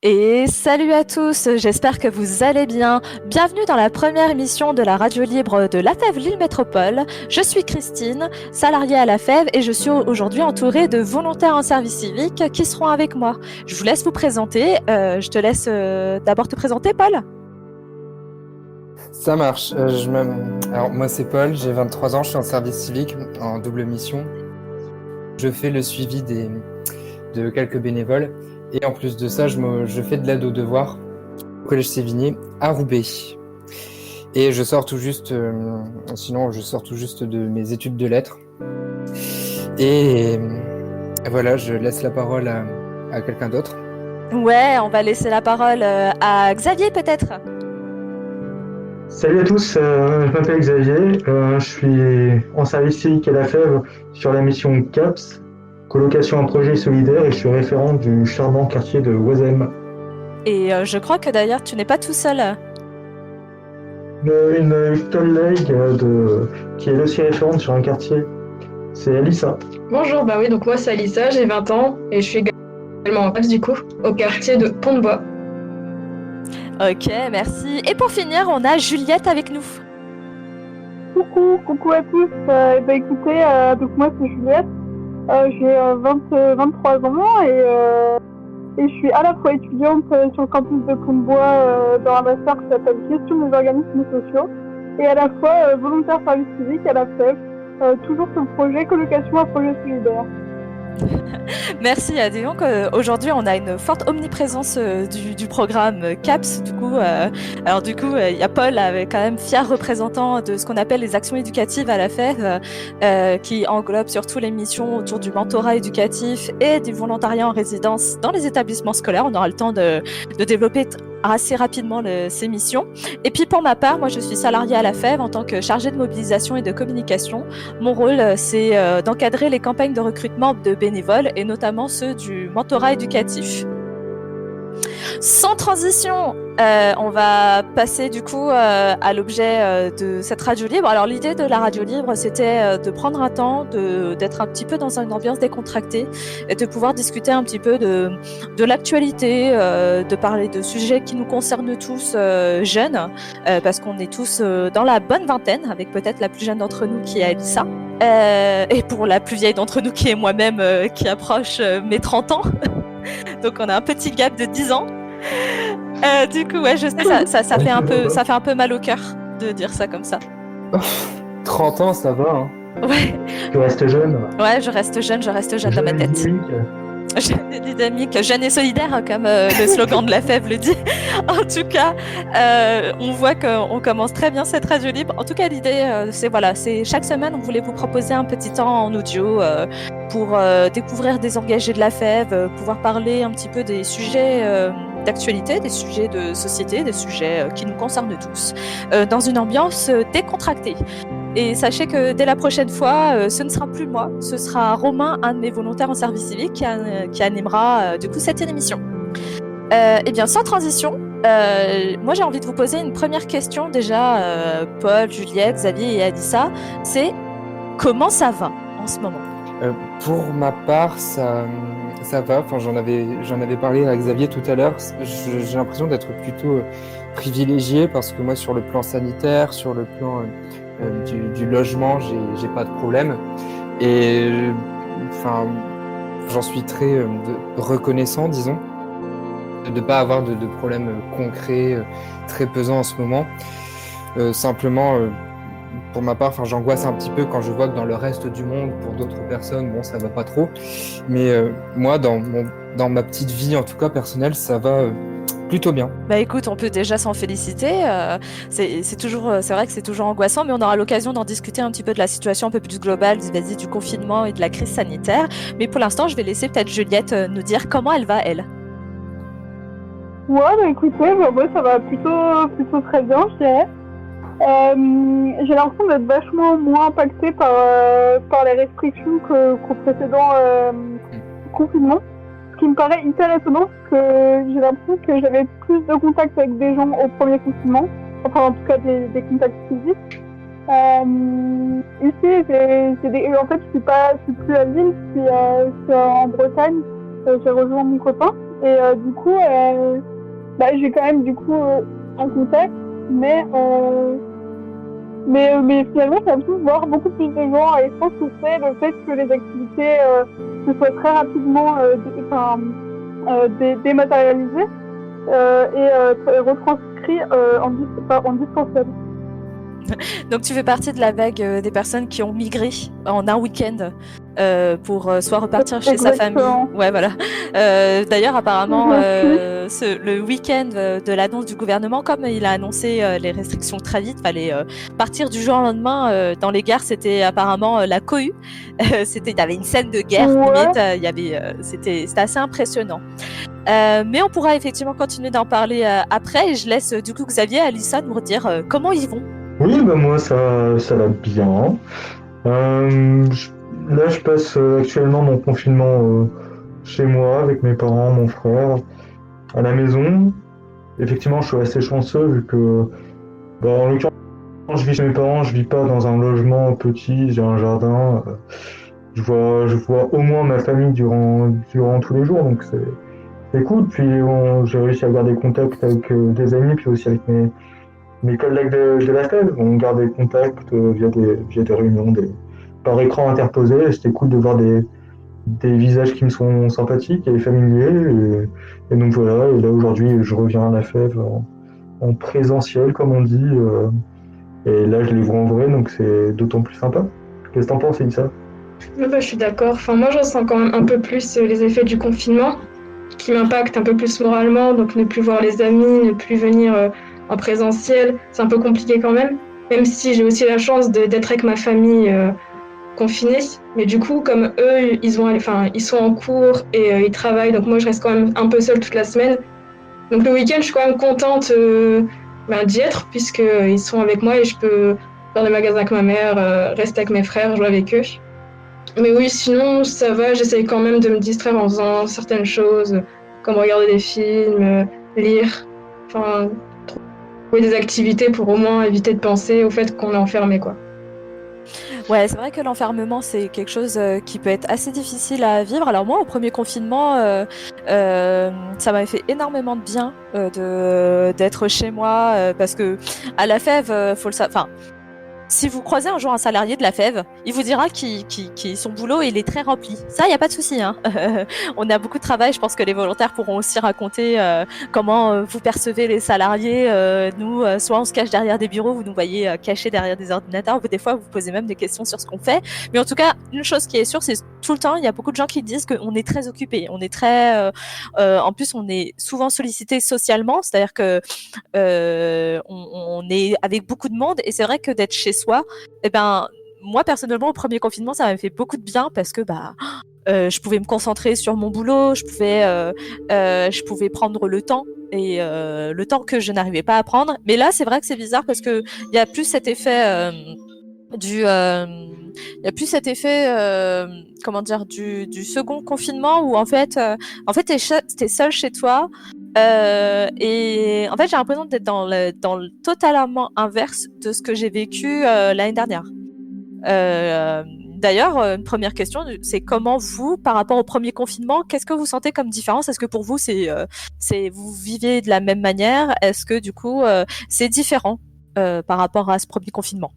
Et salut à tous, j'espère que vous allez bien. Bienvenue dans la première émission de la radio libre de La Fève Lille Métropole. Je suis Christine, salariée à La Fève et je suis aujourd'hui entourée de volontaires en service civique qui seront avec moi. Je vous laisse vous présenter. Je te laisse d'abord te présenter, Paul. Ça marche. Alors, moi, c'est Paul, j'ai 23 ans, je suis en service civique en double mission. Je fais le suivi de quelques bénévoles. Et en plus de ça, je fais de l'aide aux devoirs au Collège Sévigné à Roubaix. Et je sors tout juste de mes études de lettres. Et voilà, je laisse la parole à quelqu'un d'autre. Ouais, on va laisser la parole à Xavier peut-être. Salut à tous, je m'appelle Xavier, je suis en service civique à La Fève sur la mission CAPS, colocation en projet solidaire, et je suis référent du charmant quartier de Oisem. Et je crois que d'ailleurs tu n'es pas tout seul. Une collègue qui est aussi référente sur un quartier, c'est Alissa. Bonjour, bah oui, donc moi c'est Alissa, j'ai 20 ans et je suis également en CAPS du coup, au quartier de Pont-de-Bois. Ok, merci. Et pour finir, on a Juliette avec nous. Coucou à tous. Écoutez, donc moi c'est Juliette. J'ai 23 ans et je suis à la fois étudiante sur le campus de Pont-de-Bois dans un master qui s'appelle Gestion des organismes sociaux et à la fois volontaire service civique à la FEF, toujours sur le projet colocation à projet solidaire. Merci. Donc aujourd'hui on a une forte omniprésence du programme CAPS. Du coup, il y a Paul, quand même fier représentant de ce qu'on appelle les actions éducatives à la FEV, qui englobe surtout les missions autour du mentorat éducatif et du volontariat en résidence dans les établissements scolaires. On aura le temps de développer assez rapidement ces missions. Et puis pour ma part, moi je suis salariée à la FEV en tant que chargée de mobilisation et de communication. Mon rôle, c'est d'encadrer les campagnes de recrutement de bénévoles et notamment ceux du mentorat éducatif. Sans transition, on va passer du coup à l'objet de cette radio libre. Alors l'idée de la radio libre, c'était de prendre un temps, d'être un petit peu dans une ambiance décontractée et de pouvoir discuter un petit peu de l'actualité, de parler de sujets qui nous concernent tous jeunes, parce qu'on est tous dans la bonne vingtaine, avec peut-être la plus jeune d'entre nous qui est Alissa, et pour la plus vieille d'entre nous qui est moi-même, qui approche mes 30 ans. Donc on a un petit gap de 10 ans. Du coup, ouais, je sais, ça fait un peu mal au cœur de dire ça comme ça. 30 ans, ça va, hein. Ouais. Tu restes jeune. Ouais, je reste jeune dans ma tête. Jeune et dynamique, jeune et solidaire, hein, comme le slogan de la FEV le dit. En tout cas, on voit qu'on commence très bien cette radio libre. En tout cas, l'idée, c'est chaque semaine, on voulait vous proposer un petit temps en audio pour découvrir des engagés de la FEV, pouvoir parler un petit peu des sujets d'actualité, des sujets de société, des sujets qui nous concernent tous, dans une ambiance décontractée. Et sachez que dès la prochaine fois, ce ne sera plus moi, ce sera Romain, un de mes volontaires en service civique, qui animera du coup cette émission. Eh bien, sans transition, moi j'ai envie de vous poser une première question déjà, Paul, Juliette, Xavier et Alissa, c'est comment ça va en ce moment ? Pour ma part, ça va. Enfin, j'en avais parlé à Xavier tout à l'heure. J'ai l'impression d'être plutôt privilégié parce que moi, sur le plan sanitaire, sur le plan du logement, j'ai pas de problème. Et enfin, j'en suis très reconnaissant, disons, de ne pas avoir de problèmes concrets très pesants en ce moment. Simplement, pour ma part, enfin, j'angoisse un petit peu quand je vois que dans le reste du monde, pour d'autres personnes, bon, ça va pas trop. Mais moi, dans ma petite vie, en tout cas personnelle, ça va plutôt bien. Bah écoute, on peut déjà s'en féliciter. C'est vrai que c'est toujours angoissant, mais on aura l'occasion d'en discuter un petit peu de la situation un peu plus globale, du confinement et de la crise sanitaire. Mais pour l'instant, je vais laisser peut-être Juliette nous dire comment elle va, elle. Ouais, écoutez, moi ça va plutôt très bien, je dirais. J'ai l'impression d'être vachement moins impactée par les restrictions qu'au précédent confinement. Ce qui me paraît hyper étonnant, parce que j'ai l'impression que j'avais plus de contacts avec des gens au premier confinement, enfin en tout cas des contacts physiques. Ici, en fait, je suis plus à Lille, je suis en Bretagne. J'ai rejoint mon copain Et du coup, j'ai quand même du coup un contact, mais finalement, j'ai l'impression de voir beaucoup plus de gens et je pense que c'est le fait que les activités se soient très rapidement dématérialisées et retranscrites en distanciel. Donc tu fais partie de la vague des personnes qui ont migré en un week-end pour soit repartir chez sa famille. Ouais, voilà. D'ailleurs, apparemment, le week-end de l'annonce du gouvernement, comme il a annoncé les restrictions très vite, fallait partir du jour au lendemain dans les gares. C'était apparemment la cohue. Il y avait une scène de guerre limite. C'était assez impressionnant. Mais on pourra effectivement continuer d'en parler après. Et je laisse du coup Xavier et Alissa nous redire comment ils vont. Oui, moi ça va bien. Là, je passe actuellement mon confinement chez moi avec mes parents, mon frère, à la maison. Effectivement, je suis assez chanceux vu que, en l'occurrence, quand je vis chez mes parents, je vis pas dans un logement petit, j'ai un jardin. Je vois au moins ma famille durant tous les jours, donc c'est cool. Puis j'ai réussi à garder contact avec des amis, puis aussi avec mes collègues de la FEV. On garde des contacts via des réunions, par écran interposé. Et c'était cool de voir des visages qui me sont sympathiques et familiers. Et donc voilà, et là aujourd'hui, je reviens à la FEV en présentiel, comme on dit. Et là, je les vois en vrai, donc c'est d'autant plus sympa. Qu'est-ce que t'en penses, Elissa? Je suis d'accord. Enfin, moi, je ressens quand même un peu plus les effets du confinement qui m'impactent un peu plus moralement. Donc, ne plus voir les amis, ne plus venir en présentiel, c'est un peu compliqué quand même. Même si j'ai aussi la chance d'être avec ma famille confinée. Mais du coup, comme eux, ils sont en cours et ils travaillent. Donc, moi, je reste quand même un peu seule toute la semaine. Donc, le week-end, je suis quand même contente d'y être puisqu'ils sont avec moi et je peux faire des magasins avec ma mère, rester avec mes frères, jouer avec eux. Mais oui, sinon, ça va, j'essaye quand même de me distraire en faisant certaines choses, comme regarder des films, lire, trouver des activités pour au moins éviter de penser au fait qu'on est enfermé, quoi. Ouais, c'est vrai que l'enfermement, c'est quelque chose qui peut être assez difficile à vivre. Alors moi, au premier confinement, ça m'avait fait énormément de bien d'être chez moi parce que à la FEV, faut le savoir. Si vous croisez un jour un salarié de la FEV, il vous dira son boulot il est très rempli. Ça, il n'y a pas de souci. Hein. On a beaucoup de travail. Je pense que les volontaires pourront aussi raconter comment vous percevez les salariés. Nous, soit on se cache derrière des bureaux, vous nous voyez cachés derrière des ordinateurs. Des fois, vous posez même des questions sur ce qu'on fait. Mais en tout cas, une chose qui est sûre, c'est tout le temps, il y a beaucoup de gens qui disent qu'on est très occupé. On est très, en plus, on est souvent sollicité socialement, c'est-à-dire que on est avec beaucoup de monde. Et c'est vrai que d'être chez soi, moi personnellement au premier confinement ça m'a fait beaucoup de bien parce que je pouvais me concentrer sur mon boulot, je pouvais prendre le temps et le temps que je n'arrivais pas à prendre. Mais là c'est vrai que c'est bizarre parce que il y a plus cet effet du second confinement où en fait t'es seul chez toi. Et en fait, j'ai l'impression d'être dans le totalement inverse de ce que j'ai vécu l'année dernière. D'ailleurs, une première question, c'est comment vous, par rapport au premier confinement, qu'est-ce que vous sentez comme différence? Est-ce que pour vous, vous vivez de la même manière? Est-ce que du coup, c'est différent par rapport à ce premier confinement?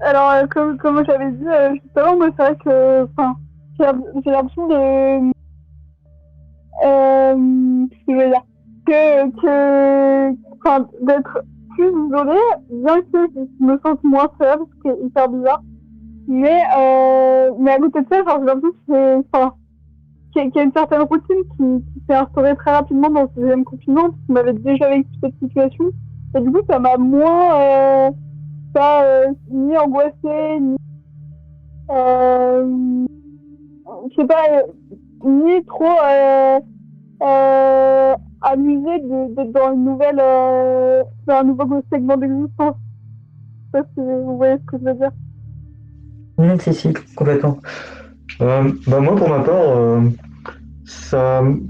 Alors, comme j'avais dit juste avant, moi, c'est vrai que j'ai l'impression de... ce que je veux dire, d'être plus isolée, bien que je me sente moins seule, ce qui est hyper bizarre. Mais à côté de ça, j'ai l'impression qu'il y a une certaine routine qui s'est instaurée très rapidement dans ce deuxième confinement, parce qu'on avait déjà vécu cette situation. Et du coup, ça m'a moins ni angoissée, ni je sais pas, ni trop amusée d'être dans un nouveau segment d'existence. Je sais pas si vous voyez ce que je veux dire. Si, complètement. Moi, pour ma part,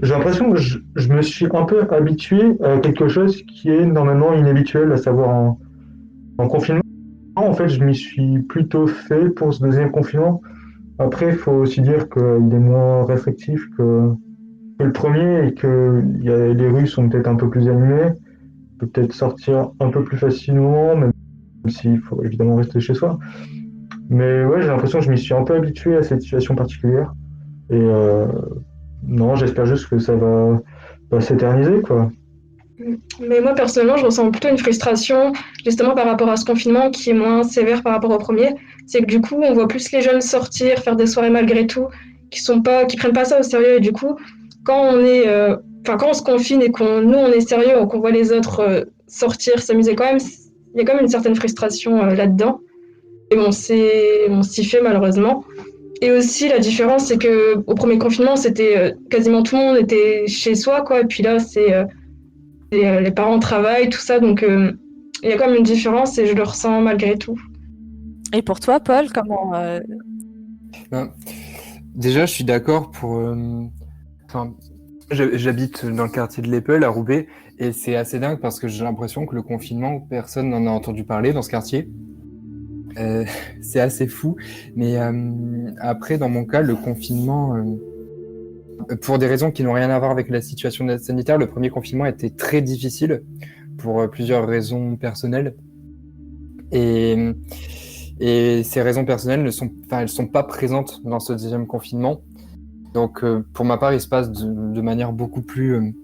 j'ai l'impression que je me suis un peu habitué à quelque chose qui est normalement inhabituel, à savoir en confinement. En fait, je m'y suis plutôt fait pour ce deuxième confinement. Après, il faut aussi dire qu'il est moins restrictif que le premier et que les rues sont peut-être un peu plus animées, on peut peut-être sortir un peu plus facilement, même s'il faut évidemment rester chez soi. Mais ouais, j'ai l'impression que je m'y suis un peu habitué à cette situation particulière. Et non, j'espère juste que ça va s'éterniser, quoi. Mais moi, personnellement, je ressens plutôt une frustration, justement par rapport à ce confinement qui est moins sévère par rapport au premier. C'est que du coup, on voit plus les jeunes sortir, faire des soirées malgré tout, qui prennent pas ça au sérieux. Et du coup, quand on se confine et nous, on est sérieux, qu'on voit les autres sortir, s'amuser quand même, il y a quand même une certaine frustration là-dedans. Et on s'y fait malheureusement. Et aussi, la différence, c'est que au premier confinement, c'était quasiment tout le monde était chez soi, quoi. Et puis là, les parents travaillent, tout ça, donc il y a quand même une différence et je le ressens malgré tout. Et pour toi, Paul, comment Ben, déjà, je suis d'accord pour. Enfin, j'habite dans le quartier de l'Eppel à Roubaix et c'est assez dingue parce que j'ai l'impression que le confinement, personne n'en a entendu parler dans ce quartier. C'est assez fou, mais après, dans mon cas, le confinement, pour des raisons qui n'ont rien à voir avec la situation sanitaire, le premier confinement était très difficile pour plusieurs raisons personnelles. Et, et ces raisons personnelles elles sont pas présentes dans ce deuxième confinement. Donc, pour ma part, il se passe de manière beaucoup plus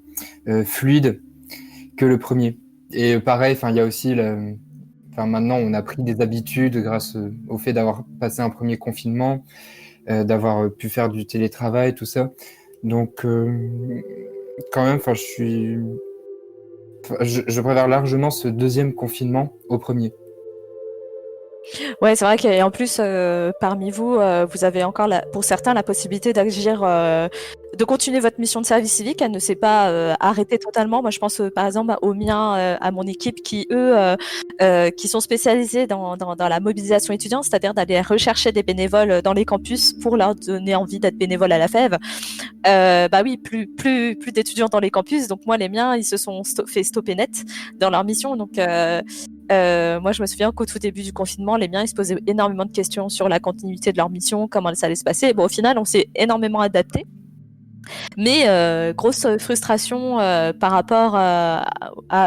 fluide que le premier. Et pareil, il y a aussi maintenant, on a pris des habitudes grâce au fait d'avoir passé un premier confinement, d'avoir pu faire du télétravail, tout ça. Donc, quand même, je préfère largement ce deuxième confinement au premier. Ouais, c'est vrai qu'en plus, parmi vous, vous avez encore, pour certains, la possibilité d'agir, de continuer votre mission de service civique. Elle ne s'est pas arrêtée totalement. Moi, je pense, par exemple, aux miens, à mon équipe qui, eux, qui sont spécialisés dans la mobilisation étudiante, c'est-à-dire d'aller rechercher des bénévoles dans les campus pour leur donner envie d'être bénévoles à la FEV. Bah oui, plus d'étudiants dans les campus. Donc moi, les miens, ils se sont fait stopper net dans leur mission. Donc moi, je me souviens qu'au tout début du confinement, les miens, ils se posaient énormément de questions sur la continuité de leur mission, comment ça allait se passer. Bon, au final, on s'est énormément adapté. Mais grosse frustration par rapport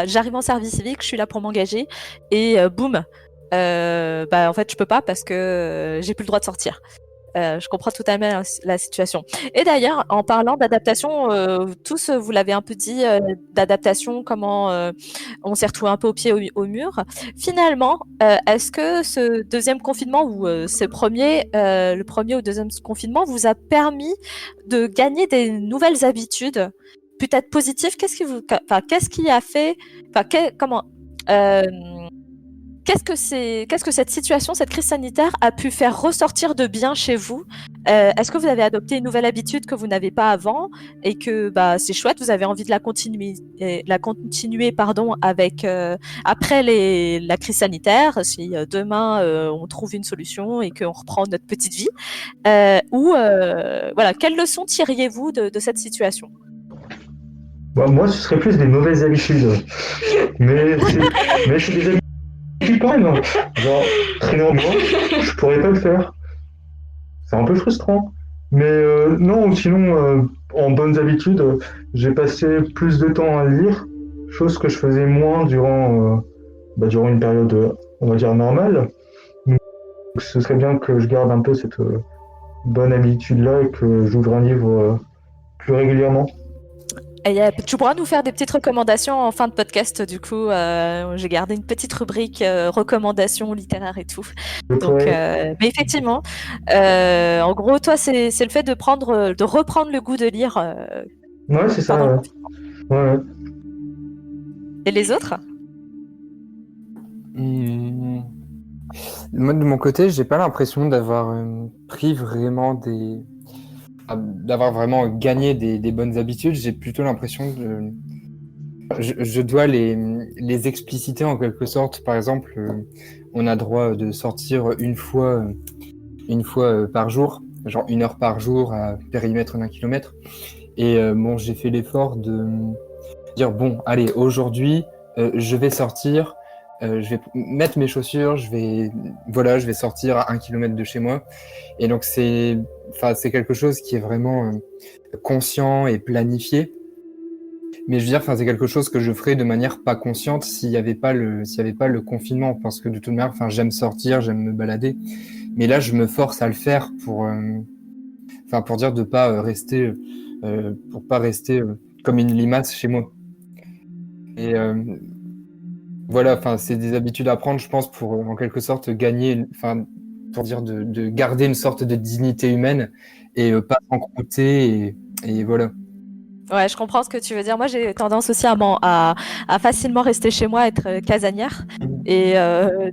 j'arrive en service civique, je suis là pour m'engager et boum, en fait, je peux pas parce que j'ai plus le droit de sortir. Je comprends totalement la situation. Et d'ailleurs, en parlant d'adaptation, tous, vous l'avez un peu dit, d'adaptation, comment on s'est retrouvé un peu au pied au mur. Finalement, est-ce que ce deuxième confinement ou le premier ou deuxième confinement vous a permis de gagner des nouvelles habitudes, peut-être positives? Qu'est-ce qui a fait, qu'est-ce que cette situation, cette crise sanitaire a pu faire ressortir de bien chez vous? Est-ce que vous avez adopté une nouvelle habitude que vous n'avez pas avant et que c'est chouette, vous avez envie de la continuer avec après la crise sanitaire, si demain on trouve une solution et qu'on reprend notre petite vie, voilà, quelles leçons tiriez-vous de cette situation? Moi, ce serait plus des mauvaises habitudes. Mais c'est des habitudes quand même. Genre, traîner en bois, je pourrais pas le faire. C'est un peu frustrant. Mais non, sinon, en bonnes habitudes, j'ai passé plus de temps à lire, chose que je faisais moins durant une période, on va dire, normale. Donc, ce serait bien que je garde un peu cette bonne habitude-là et que j'ouvre un livre plus régulièrement. Et tu pourras nous faire des petites recommandations en fin de podcast, du coup. J'ai gardé une petite rubrique recommandations littéraires et tout. Donc, mais effectivement, en gros, toi, c'est le fait de reprendre le goût de lire. Ouais, c'est ça. Ouais. Et les autres? Moi, de mon côté, j'ai pas l'impression d'avoir pris vraiment d'avoir vraiment gagné des bonnes habitudes. J'ai plutôt l'impression que je dois les expliciter en quelque sorte. Par exemple, on a droit de sortir une fois par jour, genre 1 heure par jour à périmètre d'1 kilomètre. Et j'ai fait l'effort de dire bon, allez, aujourd'hui, je vais sortir je vais mettre mes chaussures, je vais sortir à 1 kilomètre de chez moi. Et donc c'est quelque chose qui est vraiment conscient et planifié. Mais je veux dire, c'est quelque chose que je ferais de manière pas consciente s'il y avait pas le confinement, parce que de toute manière, j'aime sortir, j'aime me balader. Mais là, je me force à le faire pour dire de pas rester, pour pas rester comme une limace chez moi. Et voilà, c'est des habitudes à prendre, je pense, pour en quelque sorte gagner, pour dire de garder une sorte de dignité humaine et pas s'encrouter et voilà. Ouais, je comprends ce que tu veux dire. Moi, j'ai tendance aussi à facilement rester chez moi, être casanière. Et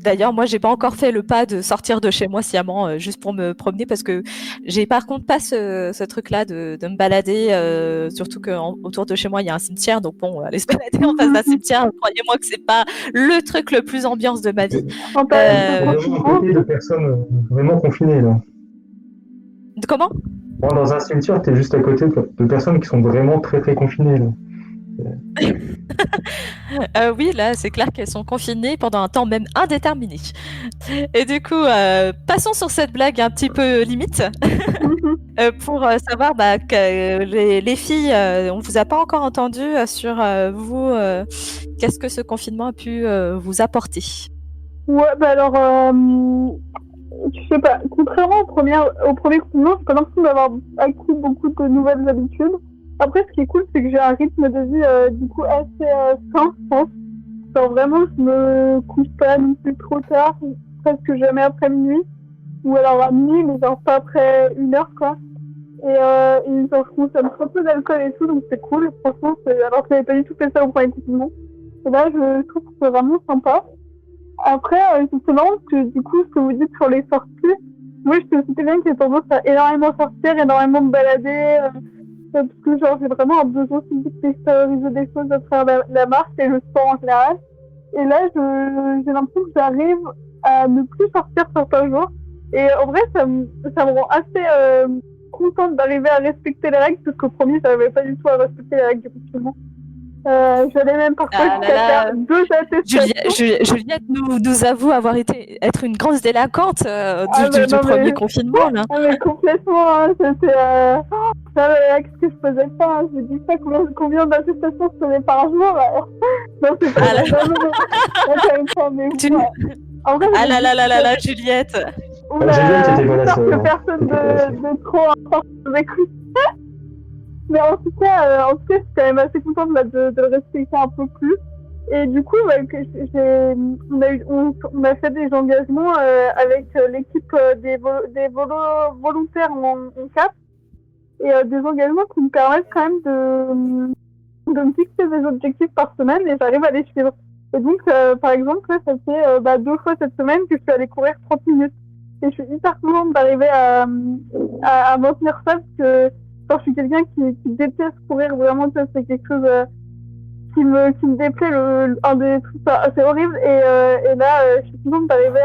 d'ailleurs, moi, j'ai pas encore fait le pas de sortir de chez moi sciemment, juste pour me promener, parce que j'ai par contre pas ce truc-là de me balader, surtout qu'autour de chez moi, il y a un cimetière. Donc bon, aller se balader en face d'un cimetière, croyez-moi que c'est pas le truc le plus ambiance de ma vie. Vraiment un côté de personnes vraiment confinées, là. Comment ? Moi, dans un cimetière, t'es juste à côté de personnes qui sont vraiment très très confinées, là. Oui, là, c'est clair qu'elles sont confinées pendant un temps même indéterminé. Et du coup, passons sur cette blague un petit peu limite pour savoir que les filles, on vous a pas encore entendu sur vous. Qu'est-ce que ce confinement a pu vous apporter ? Ouais, alors, je sais pas, contrairement au premier confinement, j'ai pas l'impression d'avoir acquis beaucoup de nouvelles habitudes. Après, ce qui est cool, c'est que j'ai un rythme de vie du coup assez sain, je pense. Genre vraiment, je me couche pas non plus trop tard, presque jamais après minuit. Ou alors à minuit, mais genre pas après 1h, quoi. Et genre, je consomme très peu d'alcool et tout, donc c'est cool. Franchement, alors que j'avais pas du tout fait ça au premier confinement. Et là, je trouve que c'est vraiment sympa. Après, c'est marrant parce que du coup, ce que vous dites sur les sorties, moi, je sais aussi bien que j'ai tendance à énormément sortir, énormément me balader, parce que genre, j'ai vraiment un besoin physique d'extérioriser des choses à travers la marche et le sport en général. Et là, j'ai l'impression que j'arrive à ne plus sortir certains jours. Et en vrai, ça me rend assez contente d'arriver à respecter les règles, parce qu'au premier, j'arrivais pas du tout à respecter les règles du confinement. J'allais même parfois jusqu'à faire 2 attestations. Juliette nous avoue être une grosse délinquante du premier confinement. Là. Ah, mais complètement, hein, c'était... qu'est-ce que je faisais pas, hein, je dis ça, combien d'attestations je faisais par jour là. Non, c'est pas Ah là, Juliette. Juliette était pas là, que personne de trop important nous écoute. Mais en tout cas, je suis quand même assez contente là, de le respecter un peu plus. Et du coup, on a fait des engagements avec l'équipe des volontaires en CAP. Et des engagements qui me permettent quand même de me fixer des objectifs par semaine et j'arrive à les suivre. Et donc, par exemple, là, ça fait 2 fois cette semaine que je suis allée courir 30 minutes. Et je suis hyper contente d'arriver à maintenir ça parce que je suis quelqu'un qui déteste courir, vraiment, ça c'est quelque chose qui me déplaît, un des trucs assez horribles. Et là, je suis contente d'arriver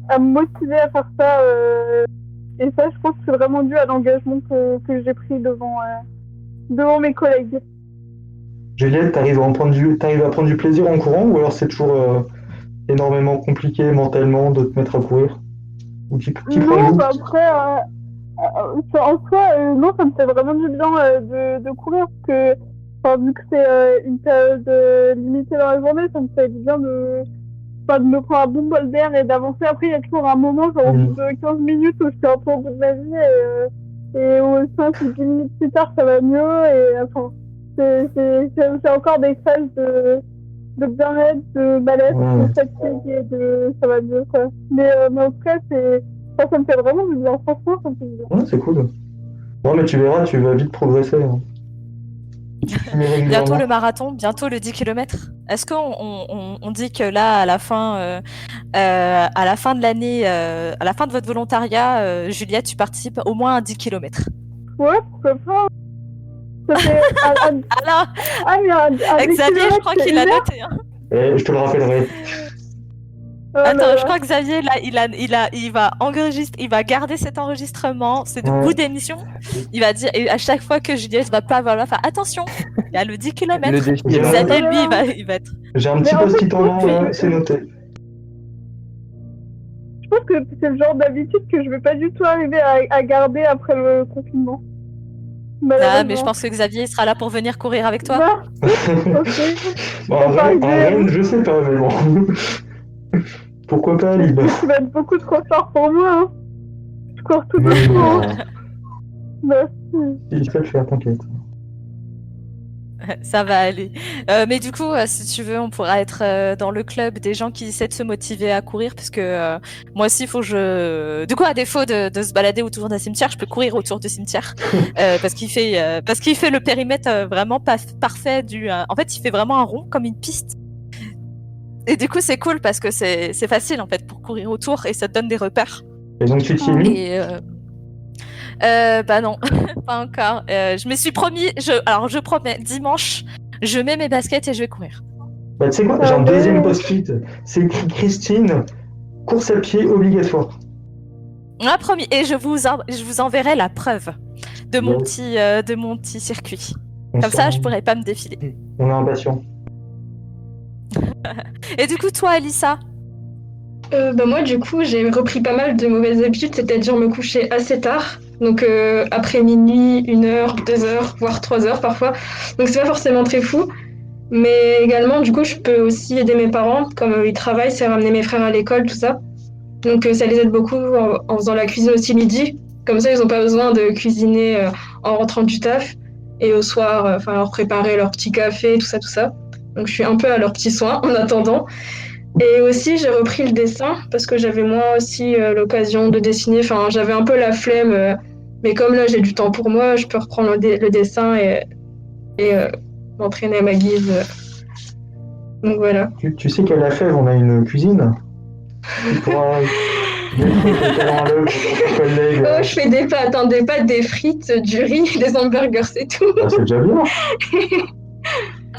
à me motiver à faire ça. Et ça, je pense que c'est vraiment dû à l'engagement que j'ai pris devant mes collègues. Juliette, t'arrives à prendre du plaisir en courant ou alors c'est toujours énormément compliqué mentalement de te mettre à courir? Ou non, après, en soi, non, ça me fait vraiment du bien de courir parce que vu que c'est une période limitée dans la journée, ça me fait du bien de me prendre un bon bol d'air et d'avancer. Après, il y a toujours un moment, genre au bout de 15 minutes où je suis un peu au bout de ma vie et au 5 ou 10 minutes plus tard, ça va mieux. Et enfin, c'est encore des phases de bien-être, de malaise, de fatigue et ça va mieux, quoi. Mais en tout cas, ça me fait vraiment du bien. Franchement, ça me fait du bien. Ouais, c'est cool. Ouais, mais tu verras, tu vas vite progresser. Hein. Bientôt le marathon, bientôt le 10 km. Est-ce qu'on dit que là, à la fin de l'année, à la fin de votre volontariat, Juliette, tu participes au moins à 10 km? Ouais, pourquoi pas. Ça fait Xavier, je crois qu'il a noté. Hein. Et je te le rappellerai. Attends, je crois que Xavier, là, il va garder cet enregistrement, c'est de bout d'émission. Il va dire, et à chaque fois que Juliette va pas avoir la faire attention, il y a le 10 km. Le défi. Xavier, lui, il va être. J'ai un petit Mais en post-it fait, en main, là, c'est noté. Je pense que c'est le genre d'habitude que je vais pas du tout arriver à garder après le confinement. Ah, mais je pense que Xavier il sera là pour venir courir avec toi. Bah, ok. Bon, en vrai, je sais pas, mais bon. Pourquoi pas, Lib? Tu vas être beaucoup trop fort pour moi. Hein. Je cours tout Mais doucement. non. Bah, Il faut le faire, t'inquiète. Ça va aller. Mais du coup, si tu veux, on pourra être dans le club des gens qui essaient de se motiver à courir, parce que moi aussi, il faut que je. Du coup, à défaut de se balader autour d'un cimetière, je peux courir autour du cimetière parce qu'il fait le périmètre vraiment parfait En fait, il fait vraiment un rond comme une piste. Et du coup, c'est cool parce que c'est facile en fait pour courir autour et ça te donne des repères. Et donc, tu t'y es mis? Et bah non, pas encore. Je me suis promis, alors je promets, dimanche, je mets mes baskets et je vais courir. Bah, tu sais quoi, j'ai un deuxième post-it. C'est écrit Christine, course à pied obligatoire. Ah, promis, et je vous enverrai la preuve de mon petit circuit. Comme ça, je pourrais pas me défiler. On est impatient. Et du coup, toi, Alissa? Bah moi, du coup, j'ai repris pas mal de mauvaises habitudes, c'est-à-dire me coucher assez tard. Donc après minuit, 1h, 2h, voire 3h parfois. Donc c'est pas forcément très fou. Mais également, du coup, je peux aussi aider mes parents. Comme ils travaillent, c'est ramener mes frères à l'école, tout ça. Donc ça les aide beaucoup en faisant la cuisine aussi midi. Comme ça, ils n'ont pas besoin de cuisiner en rentrant du taf. Et au soir, leur préparer leur petit café, tout ça, tout ça. Donc je suis un peu à leurs petits soins en attendant. Et aussi, j'ai repris le dessin parce que j'avais moi aussi l'occasion de dessiner. Enfin, j'avais un peu la flemme. Mais comme là, j'ai du temps pour moi, je peux reprendre le dessin et m'entraîner à ma guise. Donc voilà. Tu sais qu'à la fève, on a une cuisine. Tu pourras mettre tes talents à l'œuvre pour tes collègues. Oh, je fais des pâtes, des frites, du riz, des hamburgers, c'est tout. Ah, c'est déjà bien.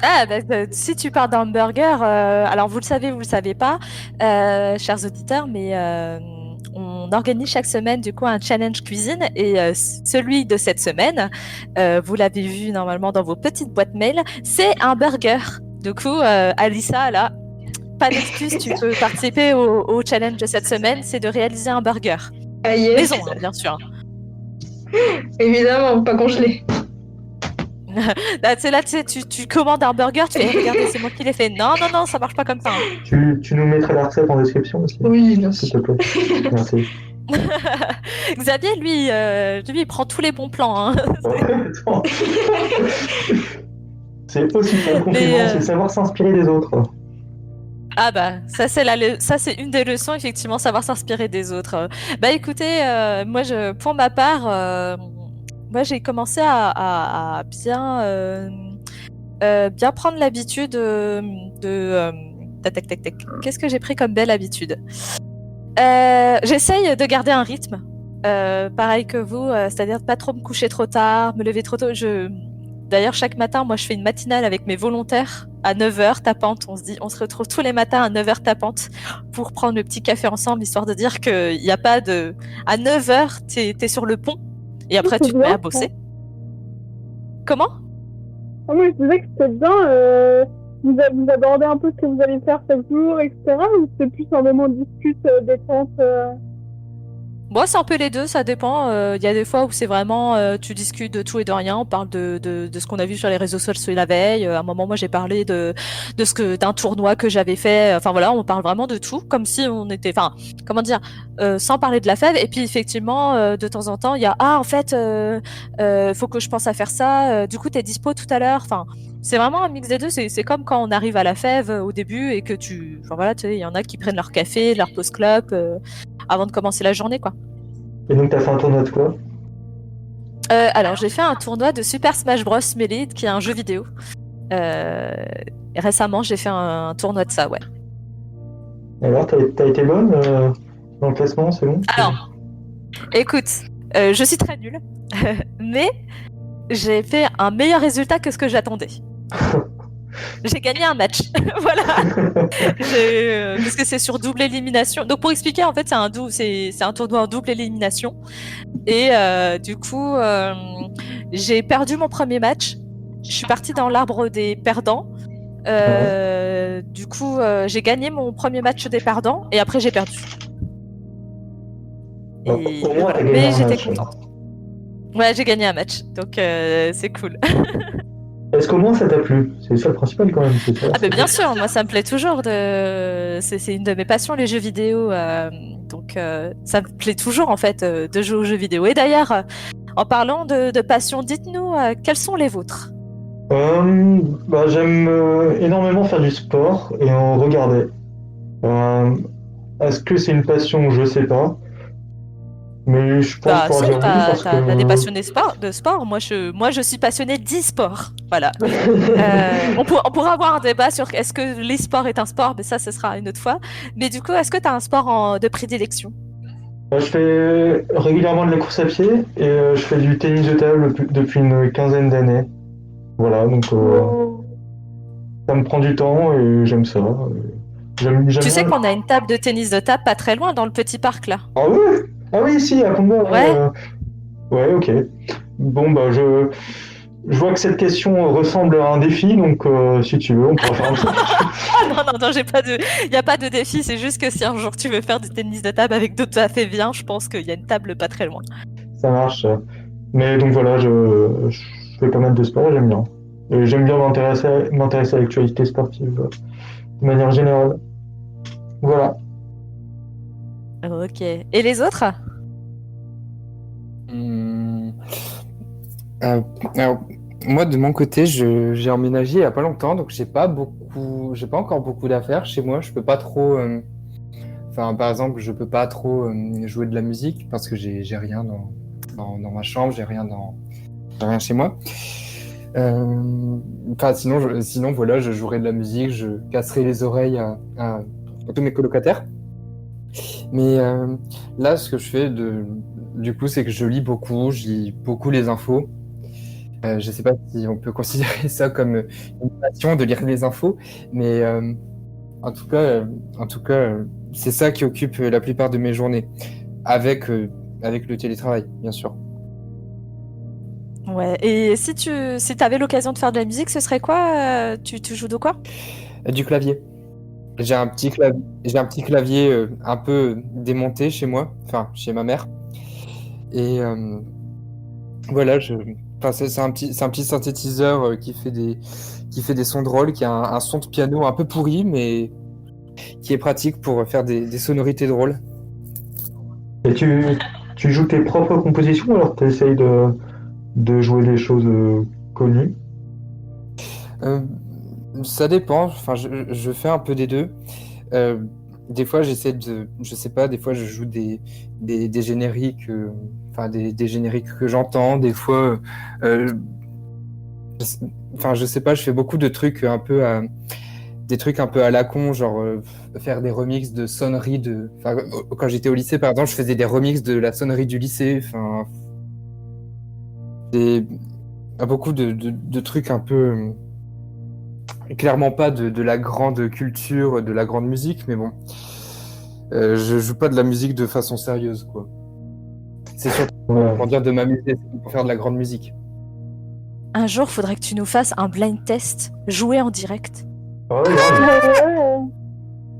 Ah, si tu parles d'hamburger, alors vous le savez pas, chers auditeurs, mais on organise chaque semaine du coup un challenge cuisine et celui de cette semaine, vous l'avez vu normalement dans vos petites boîtes mail, c'est un burger. Du coup, Alissa, là, pas d'excuse, tu peux participer au challenge de cette semaine, c'est de réaliser un burger. Ah yes. Maison, hein, bien sûr. Évidemment, pas congelé. Là, tu commandes un burger, tu fais regardez, c'est moi qui l'ai fait. Non, ça marche pas comme ça. Hein. Tu nous mettras la recette en description aussi? Oui, bien sûr. S'il te plaît. Merci. Xavier, lui, il prend tous les bons plans. Hein. C'est aussi ça le confinement, c'est savoir s'inspirer des autres. Ah bah, ça c'est une des leçons, effectivement, savoir s'inspirer des autres. Bah écoutez, pour ma part, moi j'ai commencé à bien prendre l'habitude tac. Qu'est-ce que j'ai pris comme belle habitude? J'essaye de garder un rythme, pareil que vous, c'est-à-dire de pas trop me coucher trop tard, me lever trop tôt. D'ailleurs, chaque matin, moi, je fais une matinale avec mes volontaires à 9h tapante. On se retrouve tous les matins à 9h tapante pour prendre le petit café ensemble, histoire de dire qu'il n'y a pas de... À 9h, t'es sur le pont et après, tu te mets à bosser. Comment? Ah, moi, je disais que c'était bien. Vous abordez un peu ce que vous allez faire chaque jour, etc. Ou c'est plus un moment de discute, détente Moi, c'est un peu les deux, ça dépend. Il y a des fois où c'est vraiment, tu discutes de tout et de rien. On parle de ce qu'on a vu sur les réseaux sociaux la veille. À un moment, moi, j'ai parlé d'un tournoi que j'avais fait. Enfin voilà, on parle vraiment de tout, comme si on était, enfin, comment dire, sans parler de la fève. Et puis effectivement, de temps en temps, il y a en fait, faut que je pense à faire ça. Du coup, t'es dispo tout à l'heure. Enfin, c'est vraiment un mix des deux. C'est comme quand on arrive à la fève au début et que enfin voilà, tu sais, il y en a qui prennent leur café, leur pause clope. Avant de commencer la journée, quoi. Et donc, t'as fait un tournoi de quoi? Alors, j'ai fait un tournoi de Super Smash Bros. Melee, qui est un jeu vidéo. Récemment, j'ai fait un tournoi de ça, ouais. Alors, t'as été bonne dans le classement, c'est bon? Alors, écoute, je suis très nulle, mais j'ai fait un meilleur résultat que ce que j'attendais. J'ai gagné un match. Voilà. Parce que c'est sur double élimination. Donc pour expliquer, en fait, c'est un tournoi en double élimination. Et du coup, j'ai perdu mon premier match. Je suis partie dans l'arbre des perdants. Du coup, j'ai gagné mon premier match des perdants et après j'ai perdu. Donc, Et- au moins, t'as gagné Mais un j'étais match. contente. Ouais, j'ai gagné un match, donc c'est cool. Est-ce qu'au moins ça t'a plu? C'est ça le principal quand même. C'est ça, Ah ben c'est- bien sûr, moi ça me plaît toujours c'est une de mes passions les jeux vidéo, donc ça me plaît toujours en fait de jouer aux jeux vidéo. Et d'ailleurs, en parlant de passion, dites-nous quelles sont les vôtres? Bah, j'aime énormément faire du sport et en regarder. Euh, Est-ce que c'est une passion? Je sais pas. Mais je pense Bah pouvoir si, dire oui parce que. t'as des passionnés de sport. Moi je suis passionnée d'e-sport. Voilà. On pourra avoir un débat sur est-ce que l'e-sport est un sport, mais ça ce sera une autre fois. Mais du coup, est-ce que tu as un sport de prédilection? Je fais régulièrement de la course à pied et je fais du tennis de table depuis une quinzaine d'années. Voilà, donc ça me prend du temps et j'aime ça. J'aime Tu sais bien. qu'on a une table de tennis de table pas très loin dans le petit parc là. Ah ouais? Ah oui, si, à Combo. Ouais. Ouais, ok. Bon, bah, je vois que cette question ressemble à un défi, donc si tu veux, on pourra faire un truc. Ah non, il n'y a pas de défi, c'est juste que si un jour tu veux faire du tennis de table avec d'autres, ça fait bien, je pense qu'il y a une table pas très loin. Ça marche. Mais donc voilà, je fais pas mal de sport et j'aime bien. Et j'aime bien m'intéresser à l'actualité sportive de manière générale. Voilà. Ok. Et les autres? Hum, alors, moi, de mon côté, j'ai emménagé il y a pas longtemps, donc j'ai pas encore beaucoup d'affaires chez moi. Je peux pas trop, enfin, par exemple, je peux pas trop jouer de la musique parce que j'ai rien dans ma chambre, j'ai rien chez moi. Enfin, sinon, voilà, je jouerais de la musique, je casserais les oreilles à tous mes colocataires. Mais là, ce que je fais du coup, c'est que je lis beaucoup les infos. Je sais pas si on peut considérer ça comme une passion de lire les infos, mais en tout cas, c'est ça qui occupe la plupart de mes journées, avec le télétravail, bien sûr. Ouais. Et si t'avais l'occasion de faire de la musique, ce serait quoi? Tu joues de quoi? Du clavier. J'ai un petit clavier un peu démonté chez moi, enfin chez ma mère. Et voilà, enfin, c'est un petit synthétiseur qui fait des sons drôles, qui a un son de piano un peu pourri, mais qui est pratique pour faire des sonorités drôles. Et tu joues tes propres compositions ou alors tu essayes de jouer des choses connues? Euh, Ça dépend, enfin, je fais un peu des deux. Euh, des fois, je sais pas, des fois, je joue des génériques, enfin, des génériques que j'entends. Des fois, euh, enfin, je sais pas, je fais beaucoup de trucs des trucs un peu à la con, genre faire des remixes de sonneries enfin, quand j'étais au lycée, par exemple, je faisais des remixes de la sonnerie du lycée. Enfin, des, beaucoup de trucs un peu. Clairement pas de la grande culture, de la grande musique, mais bon. Je joue pas de la musique de façon sérieuse, quoi. C'est surtout Ouais. pour dire de m'amuser, c'est pour faire de la grande musique. Un jour, faudrait que tu nous fasses un blind test joué en direct. Ah ouais, grave. Ouais,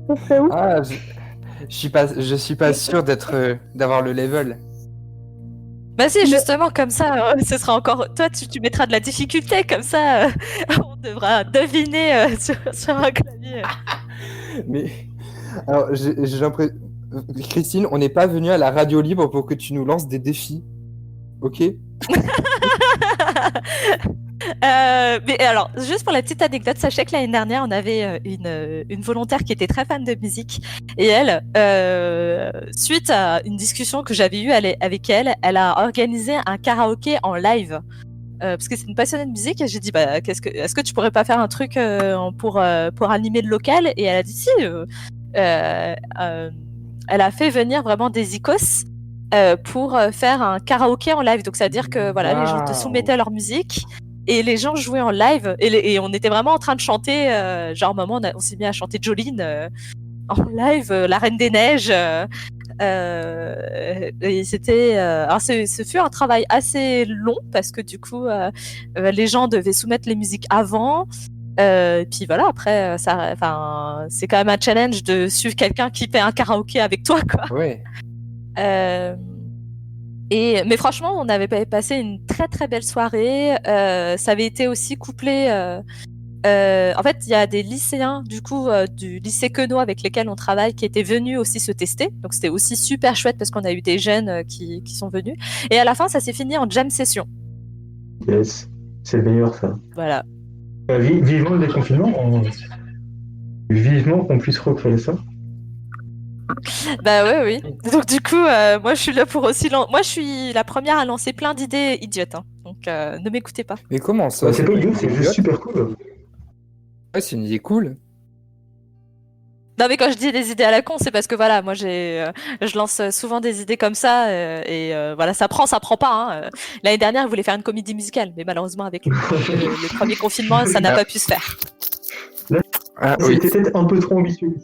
ça serait ouf. Ah, je suis pas sûr d'avoir le level. Bah si, justement, comme ça, ce sera encore... Toi, tu mettras de la difficulté, comme ça, on devra deviner sur un clavier. Mais alors, j'ai l'impression, Christine, on n'est pas venu à la radio libre pour que tu nous lances des défis, ok? Mais alors, juste pour la petite anecdote, sachez que l'année dernière, on avait une volontaire qui était très fan de musique. Et elle, suite à une discussion que j'avais eue avec elle, elle a organisé un karaoké en live. Parce que c'est une passionnée de musique. Et j'ai dit, bah, est-ce que tu pourrais pas faire un truc pour animer le local? Et elle a dit, si. Elle a fait venir vraiment des icos pour faire un karaoké en live. Donc, ça veut dire que voilà, les gens te Waouh. soumettaient leur musique. et les gens jouaient en live et on était vraiment en train de chanter. Genre, à un moment, on s'est mis à chanter Jolene en live, La Reine des Neiges. Et c'était, alors ce fut un travail assez long parce que du coup, les gens devaient soumettre les musiques avant. Puis voilà, après, c'est quand même un challenge de suivre quelqu'un qui fait un karaoké avec toi, quoi. Ouais. Mais franchement, on avait passé une très très belle soirée. Ça avait été aussi couplé. En fait, il y a des lycéens du coup du lycée Queneau avec lesquels on travaille qui étaient venus aussi se tester. Donc c'était aussi super chouette parce qu'on a eu des jeunes qui sont venus. Et à la fin, ça s'est fini en jam session. Yes, c'est le meilleur ça. Voilà. Vivement le déconfinement, vivement qu'on puisse recréer ça. Bah ouais, oui. Donc du coup, moi je suis là pour aussi. Moi je suis la première à lancer plein d'idées idiotes. Hein. Donc ne m'écoutez pas. Mais comment ça? C'est pas idiot, c'est une juste idiote. super cool. Ouais, c'est une idée cool. Non mais quand je dis des idées à la con, c'est parce que voilà, moi je lance souvent des idées comme ça voilà, ça prend pas. Hein. L'année dernière, je voulais faire une comédie musicale, mais malheureusement avec le premier confinement, ça n'a pas pu se faire. Ah oui. C'était peut-être un peu trop ambitieux.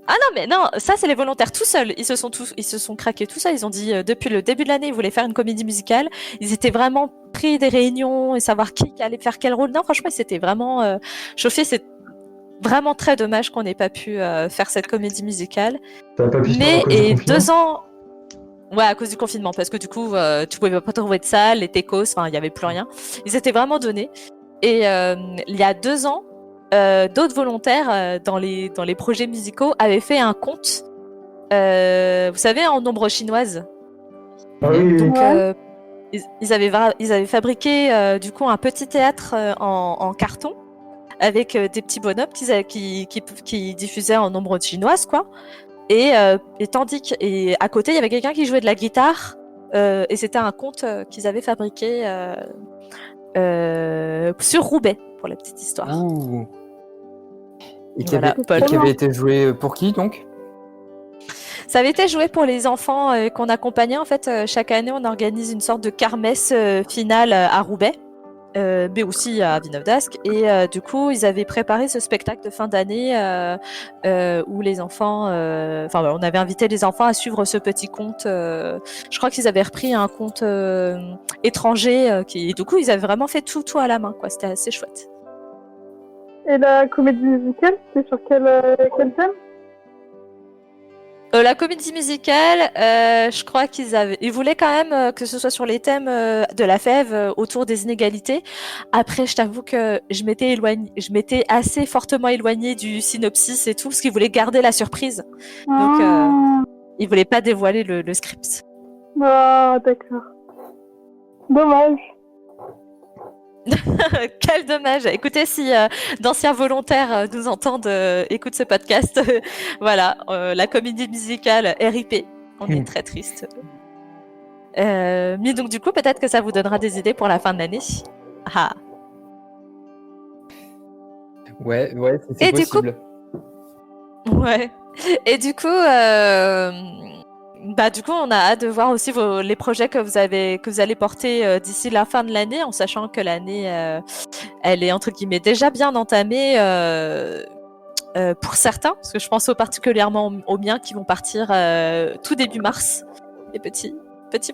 Ah non mais non, ça c'est les volontaires tout seuls. Ils se sont craqués tout seuls. Ils ont dit depuis le début de l'année, ils voulaient faire une comédie musicale. Ils étaient vraiment pris des réunions et savoir qui allait faire quel rôle. Non, franchement, ils s'étaient vraiment chauffés. C'est vraiment très dommage qu'on n'ait pas pu faire cette comédie musicale. Ça a pas pu se faire Mais à cause du et confinement 2 ans, ouais, à cause du confinement, parce que du coup, tu pouvais pas trouver de salle, les techos, enfin, il y avait plus rien. Ils étaient vraiment donnés. Et il y a 2 ans, d'autres volontaires dans les projets musicaux avaient fait un conte, vous savez, en ombre chinoise. Ah oui, Donc, Ouais. ils avaient fabriqué du coup un petit théâtre en carton avec des petits bonhommes qui diffusaient en ombre chinoise, quoi. Et à côté, il y avait quelqu'un qui jouait de la guitare et c'était un conte qu'ils avaient fabriqué sur Roubaix, pour la petite histoire. Ouh. Et Voilà, Paul. qui avait été joué pour qui donc? Ça avait été joué pour les enfants qu'on accompagnait. En fait, chaque année, on organise une sorte de kermesse finale à Roubaix, mais aussi à Villeneuve d'Ascq. Et du coup, ils avaient préparé ce spectacle de fin d'année où les enfants... on avait invité les enfants à suivre ce petit conte. Je crois qu'ils avaient repris un conte étranger. Du coup, ils avaient vraiment fait tout à la main, quoi. C'était assez chouette. Et la comédie musicale, c'est sur quel thème? La comédie musicale, je crois ils voulaient quand même que ce soit sur les thèmes de la fève autour des inégalités. Après, je t'avoue que je m'étais assez fortement éloignée du synopsis et tout, parce qu'ils voulaient garder la surprise. Donc, ils voulaient pas dévoiler le script. Ah, d'accord. Dommage. Quel dommage. Écoutez, si d'anciens volontaires nous entendent, écoutent ce podcast, voilà, la comédie musicale RIP. On est très triste. Mais donc du coup, peut-être que ça vous donnera des idées pour la fin de l'année. Ah. Ouais, c'est Et du coup, possible. ouais. Et du coup, on a hâte de voir aussi les projets que vous allez porter d'ici la fin de l'année, en sachant que l'année, elle est entre guillemets déjà bien entamée pour certains, parce que je pense particulièrement aux miens qui vont partir tout début mars. Les petits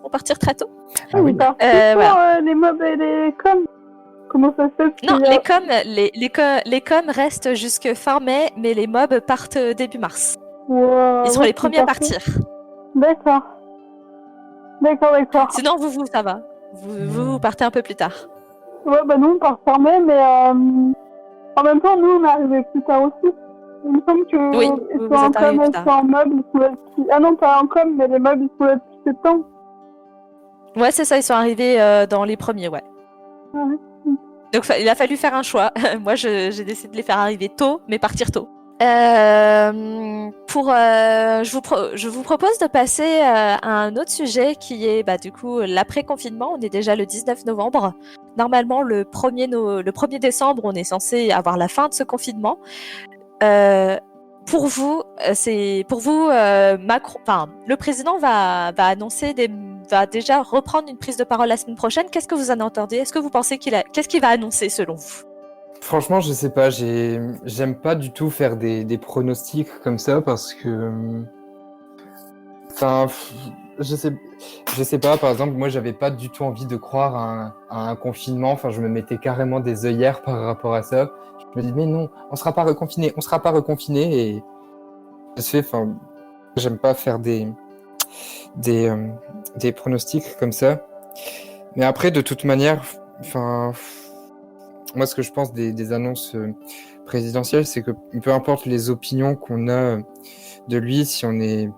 vont partir très tôt. Ah oui. Pour voilà. les mobs et les coms. Comment ça se fait? Non, les coms restent jusque fin mai, mais les mobs partent début mars. Wow, Ils seront les premiers à partir. D'accord. Sinon, vous, ça va. Vous partez un peu plus tard. Ouais, bah nous, on part fin mai, mais en même temps, nous, on est arrivés plus tard aussi. Il me semble que Oui, ils vous sont en êtes arrivés com, plus ils tard. sont en meubles, ils sont là depuis... Ah non, pas en com, mais les meubles, ils sont là depuis septembre. Ouais, c'est ça, ils sont arrivés dans les premiers, ouais. Ah ouais. Donc il a fallu faire un choix. Moi, j'ai décidé de les faire arriver tôt, mais partir tôt. Je vous propose de passer à un autre sujet qui est du coup l'après-confinement. On est déjà le 19 novembre. Normalement, le 1er décembre, on est censé avoir la fin de ce confinement. Pour vous, Macron, le président va annoncer va déjà reprendre une prise de parole la semaine prochaine. Qu'est-ce que vous en entendez? Est-ce que vous pensez qu'est-ce qu'il va annoncer selon vous? Franchement, je sais pas, j'aime pas du tout faire des pronostics comme ça parce que, enfin, je sais pas, par exemple, moi j'avais pas du tout envie de croire à un confinement, enfin, je me mettais carrément des œillères par rapport à ça. Je me dis, mais non, on sera pas reconfiné, et je fais, enfin, j'aime pas faire des, euh, des pronostics comme ça. Mais après, de toute manière, enfin, moi, ce que je pense des annonces présidentielles, c'est que peu importe les opinions qu'on a de lui, si on est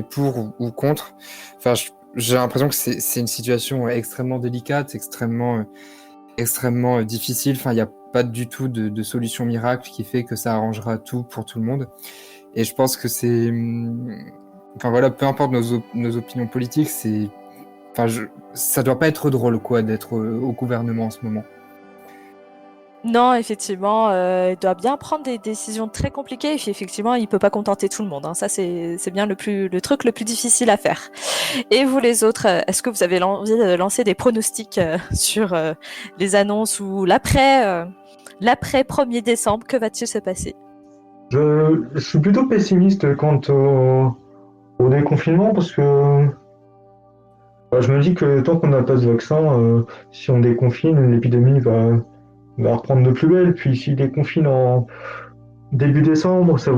pour ou contre, enfin, j'ai l'impression que c'est une situation extrêmement délicate, extrêmement difficile. Enfin, il n'y a pas du tout de solution miracle qui fait que ça arrangera tout pour tout le monde. Et je pense que enfin voilà, peu importe nos opinions politiques, ça doit pas être drôle, quoi, d'être au gouvernement en ce moment. Non, effectivement, il doit bien prendre des décisions très compliquées et puis effectivement, il peut pas contenter tout le monde, hein. Ça, c'est bien le truc le plus difficile à faire. Et vous les autres, est-ce que vous avez envie de lancer des pronostics sur les annonces ou l'après 1er décembre? Que va-t-il se passer? Je suis plutôt pessimiste quant au déconfinement parce que je me dis que tant qu'on n'a pas ce vaccin, si on déconfine, l'épidémie va reprendre de plus belle. Puis s'il déconfine en début décembre, ça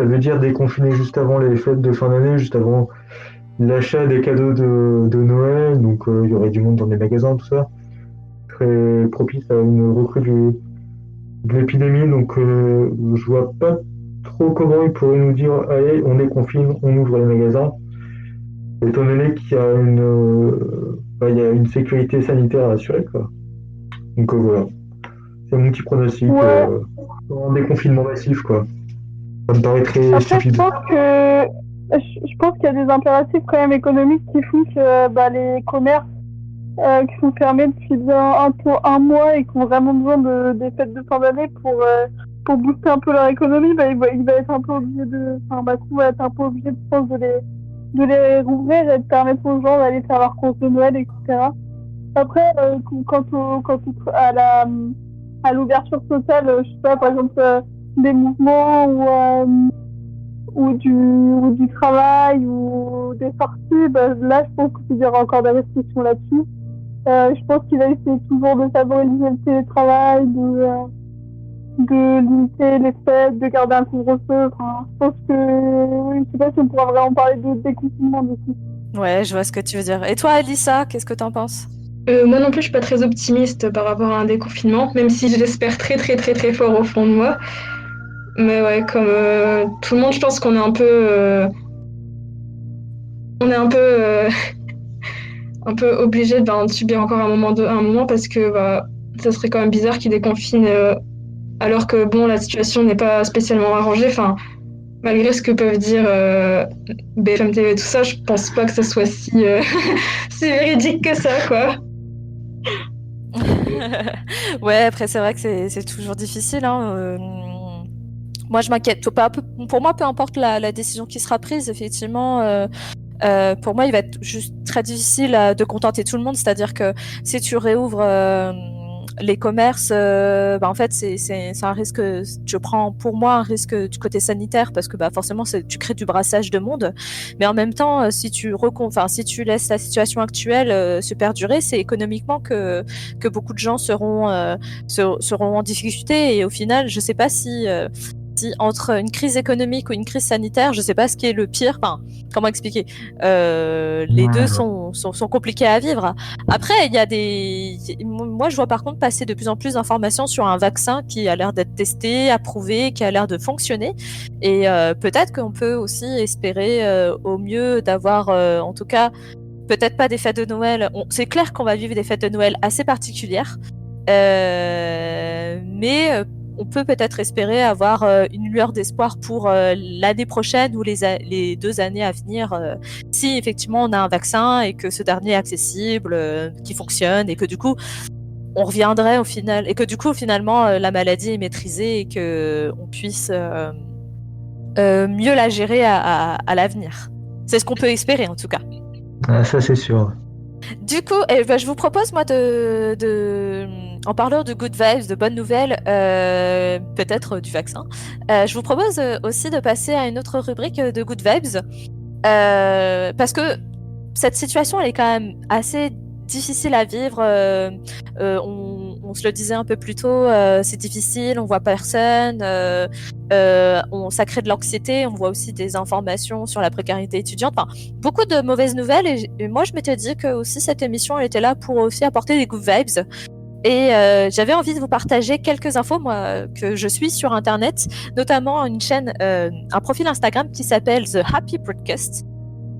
veut dire déconfiner juste avant les fêtes de fin d'année, juste avant l'achat des cadeaux de Noël. Donc il y aurait du monde dans les magasins, tout ça. Très propice à une recrue de l'épidémie. Donc je vois pas trop comment ils pourraient nous dire allez, on déconfine, on ouvre les magasins. Étant donné qu'il y a il y a une sécurité sanitaire à assurer, quoi. Donc voilà, c'est mon petit pronostic. Ouais. Un déconfinement massif, quoi. Ça me paraît très Après, stupide. je pense qu'il y a des impératifs quand même économiques qui font que les commerces qui sont fermés depuis bien un mois et qui ont vraiment besoin des fêtes de fin d'année pour booster un peu leur économie, il va être un peu obligé Macron va être un peu obligé, je pense, de les rouvrir et de permettre aux gens d'aller faire leurs courses de Noël, etc. Après, à l'ouverture totale, je sais pas, par exemple, des mouvements ou du travail ou des sorties, là, je pense qu'il y aura encore des restrictions là-dessus. Je pense qu'il va essayer toujours de favoriser le télétravail, de limiter les fêtes, de garder un couvre-feu. Enfin, je pense que, je sais pas si on pourra vraiment parler de déconfinement du coup. Ouais, je vois ce que tu veux dire. Et toi, Alissa, qu'est-ce que t'en penses? Moi non plus, je suis pas très optimiste par rapport à un déconfinement, même si je l'espère très très très très fort au fond de moi. Mais ouais, comme tout le monde, je pense qu'on est un peu, un peu obligé de subir encore un moment parce que ça serait quand même bizarre qu'ils déconfinent alors que bon, la situation n'est pas spécialement arrangée. Enfin, malgré ce que peuvent dire BFM TV et tout ça, je pense pas que ça soit si véridique que ça, quoi. Ouais, après c'est vrai que c'est toujours difficile, hein. Moi, je m'inquiète pas. Pour moi, peu importe la décision qui sera prise, effectivement, pour moi, il va être juste très difficile de contenter tout le monde. C'est-à-dire que si tu réouvres les commerces, en fait, c'est un risque. Je prends pour moi un risque du côté sanitaire parce que forcément, tu crées du brassage de monde. Mais en même temps, si tu laisses la situation actuelle se perdurer, c'est économiquement que beaucoup de gens seront en difficulté. Et au final, je sais pas si entre une crise économique ou une crise sanitaire, je sais pas ce qui est le pire. Enfin, comment expliquer? Les deux sont compliqués à vivre. Après, moi, je vois par contre passer de plus en plus d'informations sur un vaccin qui a l'air d'être testé, approuvé, qui a l'air de fonctionner. Et peut-être qu'on peut aussi espérer au mieux d'avoir, en tout cas, peut-être pas des fêtes de Noël. C'est clair qu'on va vivre des fêtes de Noël assez particulières. Mais on peut peut-être espérer avoir une lueur d'espoir pour l'année prochaine ou les 2 années à venir, si effectivement on a un vaccin et que ce dernier est accessible, qui fonctionne et que du coup on reviendrait au final et que du coup finalement la maladie est maîtrisée et que on puisse mieux la gérer à l'avenir. C'est ce qu'on peut espérer en tout cas. Ah, ça, c'est sûr. Du coup, je vous propose, moi, en parlant de good vibes, de bonnes nouvelles, peut-être du vaccin, je vous propose aussi de passer à une autre rubrique de good vibes, parce que cette situation, elle est quand même assez difficile à vivre. On se le disait un peu plus tôt, c'est difficile, on voit personne, ça crée de l'anxiété, on voit aussi des informations sur la précarité étudiante, enfin, beaucoup de mauvaises nouvelles. Et moi, je m'étais dit que aussi cette émission, elle était là pour aussi apporter des good vibes. Et j'avais envie de vous partager quelques infos, moi, que je suis sur Internet, notamment une chaîne, un profil Instagram qui s'appelle The Happy Broadcast.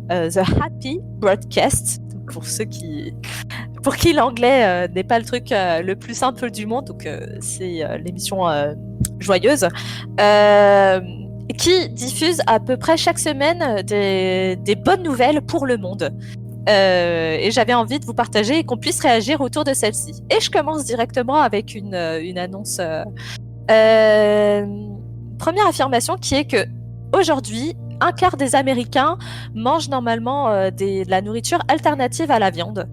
The Happy Broadcast, pour qui l'anglais n'est pas le truc le plus simple du monde, donc c'est l'émission joyeuse, qui diffuse à peu près chaque semaine des bonnes nouvelles pour le monde. Et j'avais envie de vous partager et qu'on puisse réagir autour de celle-ci. Et je commence directement avec une annonce. Première affirmation qui est que aujourd'hui, un quart des Américains mangent normalement de la nourriture alternative à la viande.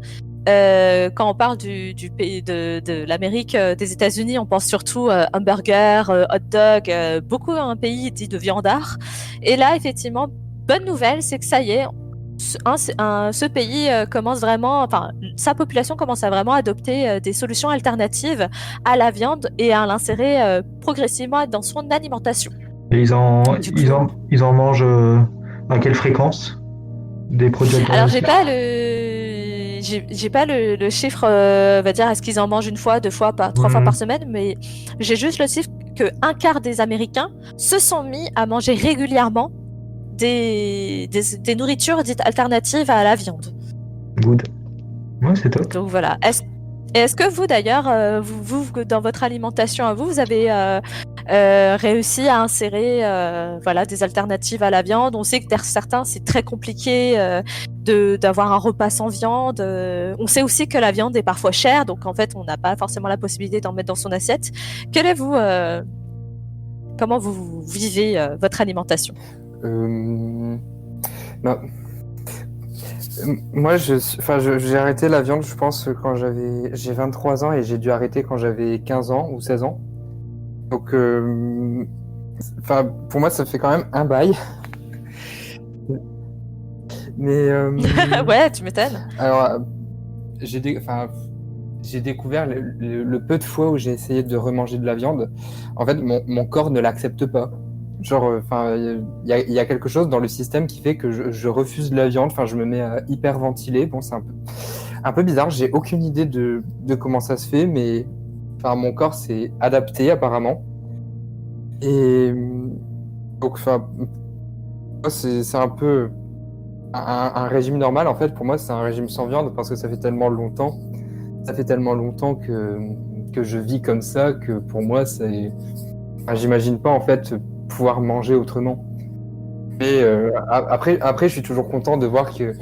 Quand on parle du pays de l'Amérique, des États-Unis, on pense surtout hamburger, hot dog, beaucoup un pays dit de viandard. Et là, effectivement, bonne nouvelle, c'est que ça y est, ce pays commence vraiment, enfin, sa population commence à vraiment adopter des solutions alternatives à la viande et à l'insérer progressivement dans son alimentation. Et Du coup- ils en mangent à quelle fréquence? Des produits Alors, alternatifs? j'ai pas le chiffre, on va dire, est-ce qu'ils en mangent une fois, deux fois, trois fois par semaine, mais j'ai juste le chiffre que un quart des Américains se sont mis à manger régulièrement des nourritures dites alternatives à la viande. Good. Ouais, c'est top. Donc voilà. Est-ce que vous d'ailleurs, dans votre alimentation à vous, vous avez réussi à insérer voilà, des alternatives à la viande? On sait que pour certains, c'est très compliqué d'avoir un repas sans viande. On sait aussi que la viande est parfois chère, donc en fait, on n'a pas forcément la possibilité d'en mettre dans son assiette. Comment vous vivez votre alimentation? Bah, moi, j'ai arrêté la viande, je pense, quand j'ai 23 ans et j'ai dû arrêter quand j'avais 15 ans ou 16 ans. Donc, pour moi, ça fait quand même un bail. Mais Ouais, tu m'étonnes. alors, j'ai découvert le peu de fois où j'ai essayé de remanger de la viande. En fait, mon corps ne l'accepte pas. Genre, il y a quelque chose dans le système qui fait que je refuse de la viande. Enfin, je me mets à hyperventiler. Bon, c'est un peu bizarre. J'ai aucune idée de comment ça se fait, mais enfin, mon corps s'est adapté apparemment. Et donc, enfin, moi, c'est un peu un régime normal. En fait, pour moi, c'est un régime sans viande parce que ça fait tellement longtemps. Ça fait tellement longtemps que je vis comme ça que pour moi, enfin, j'imagine pas en fait pouvoir manger autrement. Mais après, je suis toujours content de voir qu'il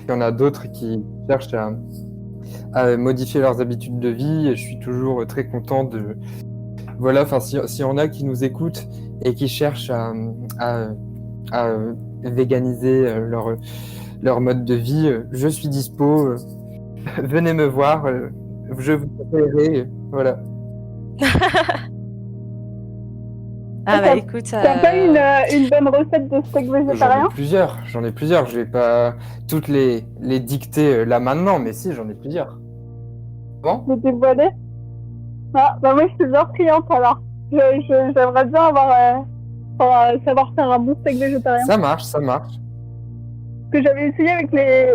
y en a d'autres qui cherchent à modifier leurs habitudes de vie. Et je suis toujours très content de... Voilà, enfin, s'il y en a qui nous écoutent et qui cherchent à véganiser leur mode de vie, je suis dispo. Venez me voir, je vous conseillerai. Voilà. Ah bah écoute, T'as pas une bonne recette de steak végétarien? J'en ai plusieurs. Je vais pas toutes les dicter là maintenant, mais si, j'en ai plusieurs. Bon? De dévoiler? Ah, bah moi je suis bien friande alors. J'aimerais bien savoir faire un bon steak végétarien. Ça marche. Que j'avais essayé avec les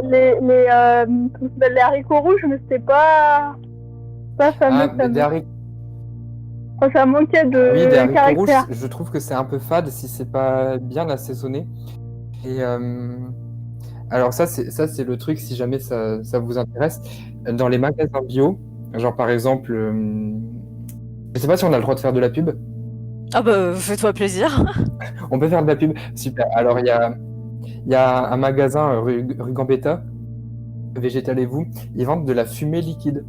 haricots rouges, mais c'était pas fameux. Mais des haricots, Enfin, ça manquait de oui, des haricots rouges, caractère. je trouve que c'est un peu fade si c'est pas bien assaisonné. Et alors ça c'est le truc si jamais ça vous intéresse. Dans les magasins bio, genre par exemple, je sais pas si on a le droit de faire de la pub. Ah bah fais-toi plaisir. On peut faire de la pub, super. Alors il y a un magasin rue Gambetta, Végétal et vous, ils vendent de la fumée liquide.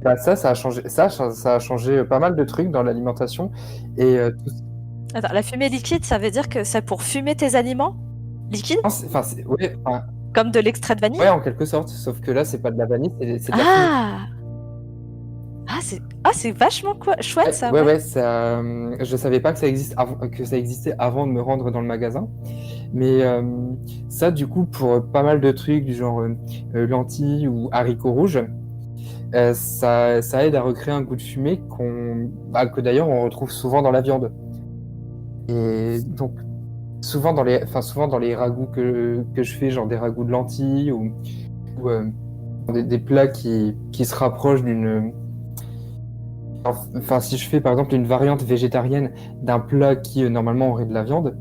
Bah, ça a changé, ça a changé pas mal de trucs dans l'alimentation. Et Attends, la fumée liquide, ça veut dire que c'est pour fumer tes aliments? Liquide? ouais, Comme de l'extrait de vanille? Ouais, en quelque sorte. Sauf que là, c'est pas de la vanille, c'est de la fumée. C'est vachement chouette ça. Ouais, ça, je savais pas que que ça existait avant de me rendre dans le magasin. Mais ça, du coup, pour pas mal de trucs du genre lentilles ou haricots rouges, ça aide à recréer un goût de fumée que d'ailleurs on retrouve souvent dans la viande. Et donc, souvent dans les ragoûts que je fais, genre des ragoûts de lentilles ou des plats qui se rapprochent d'une. Enfin, si je fais par exemple une variante végétarienne d'un plat qui normalement aurait de la viande,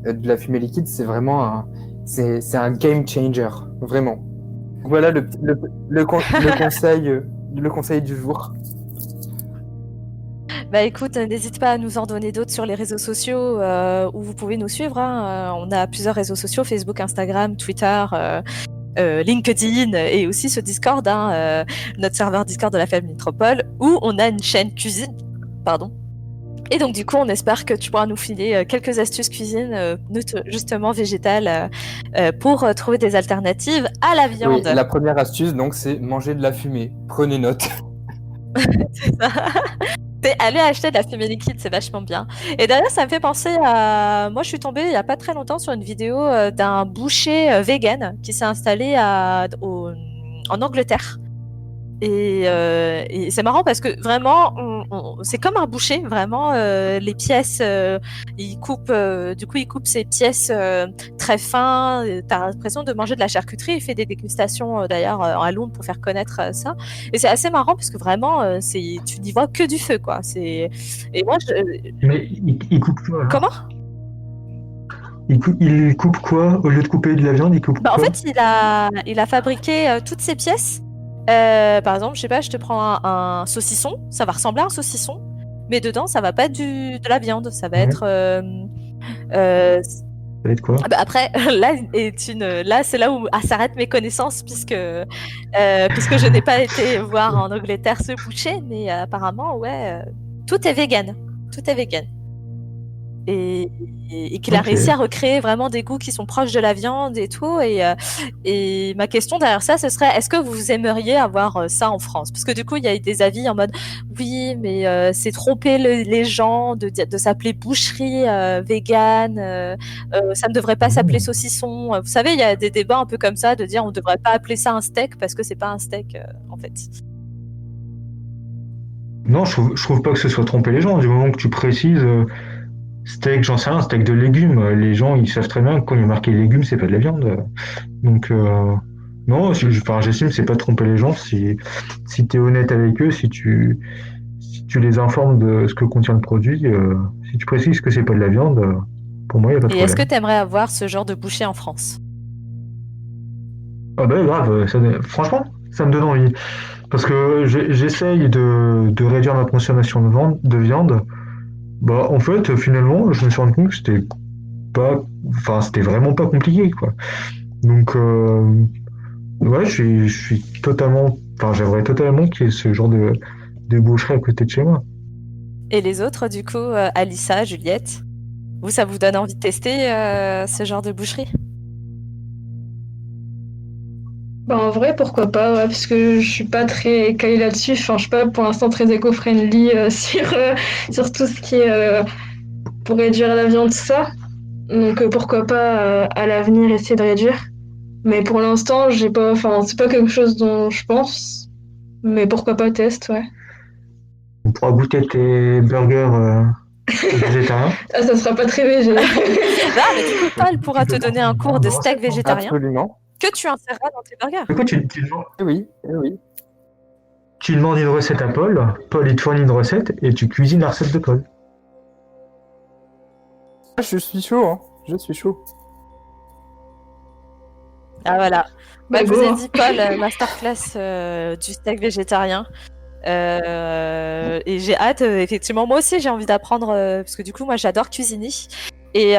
de la fumée liquide, c'est vraiment c'est un game changer, vraiment. Voilà le conseil du jour. Bah écoute, n'hésite pas à nous en donner d'autres sur les réseaux sociaux où vous pouvez nous suivre. On a plusieurs réseaux sociaux, Facebook, Instagram, Twitter, LinkedIn et aussi ce Discord, notre serveur Discord de la famille Métropole, où on a une chaîne cuisine. Pardon. Et donc du coup, on espère que tu pourras nous filer quelques astuces cuisine, justement végétales, pour trouver des alternatives à la viande. Oui, la première astuce, donc, c'est manger de la fumée. Prenez note. C'est ça. C'est aller acheter de la fumée liquide, c'est vachement bien. Et d'ailleurs, ça me fait penser à... Moi, je suis tombée il n'y a pas très longtemps sur une vidéo d'un boucher vegan qui s'est installé en Angleterre. Et c'est marrant parce que vraiment, c'est comme un boucher, vraiment. Les pièces, il coupe ses pièces très fin. T'as l'impression de manger de la charcuterie. Il fait des dégustations d'ailleurs à Londres pour faire connaître ça. Et c'est assez marrant parce que vraiment, tu n'y vois que du feu, quoi. Et moi, Mais il coupe quoi, là? Comment? Il coupe quoi? Au lieu de couper de la viande, il coupe En quoi? fait, il a fabriqué toutes ces pièces. Par exemple, je sais pas, je te prends un saucisson, ça va ressembler à un saucisson, mais dedans, ça va pas être de la viande, ça va Ouais. être. Ça va être quoi? Après, là, c'est là où s'arrêtent mes connaissances puisque je n'ai pas été voir en Angleterre ce boucher, mais apparemment, ouais, tout est vegan, tout est vegan. Et qu'il a Ok. réussi à recréer vraiment des goûts qui sont proches de la viande et tout. Et ma question derrière ça, ce serait, est-ce que vous aimeriez avoir ça en France? Parce que du coup, il y a eu des avis en mode, oui, mais c'est tromper les gens de s'appeler boucherie vegan, ça ne devrait pas s'appeler saucisson. Vous savez, il y a des débats un peu comme ça, de dire on ne devrait pas appeler ça un steak parce que c'est pas un steak, en fait. Non, je trouve pas que ce soit tromper les gens. Du moment que tu précises steak, j'en sais rien, steak de légumes, les gens ils savent très bien que quand il y a marqué légumes, c'est pas de la viande. Donc non, j'estime que c'est pas tromper les gens si tu es honnête avec eux, si tu les informes de ce que contient le produit, si tu précises que c'est pas de la viande, pour moi il n'y a pas de Et est-ce que problème. tu aimerais avoir ce genre de boucher en France? Ah bah grave, franchement, ça me donne envie. Parce que j'essaye de réduire ma consommation de viande. Bah en fait, finalement, je me suis rendu compte que c'était vraiment pas compliqué, quoi. Donc ouais, je suis totalement, j'aimerais totalement qu'il y ait ce genre de boucherie à côté de chez moi. Et les autres, du coup, Alissa, Juliette, ça vous donne envie de tester ce genre de boucherie? Bah, en vrai, pourquoi pas, ouais, parce que je suis pas très calée là-dessus. Enfin, je suis pas pour l'instant très éco-friendly sur tout ce qui est pour réduire la viande, tout ça. Donc pourquoi pas à l'avenir essayer de réduire. Mais pour l'instant, j'ai pas, enfin, c'est pas quelque chose dont je pense. Mais pourquoi pas test, ouais. On pourra goûter tes burgers végétariens. Ah, ça sera pas très végé. Ah, mais du coup, Paul pourra te donner un cours de steak végétarien Absolument. que tu inséreras dans tes burgers. Du coup, Oui. tu demandes une recette à Paul, Paul il te fournit une recette et tu cuisines la recette de Paul. Ah, je suis chaud, hein. Je suis chaud. Ah voilà. Bah, Je vous go, ai hein. dit, Paul, masterclass du steak végétarien. Et j'ai hâte, effectivement. Moi aussi, j'ai envie d'apprendre parce que du coup, moi, j'adore cuisiner. Et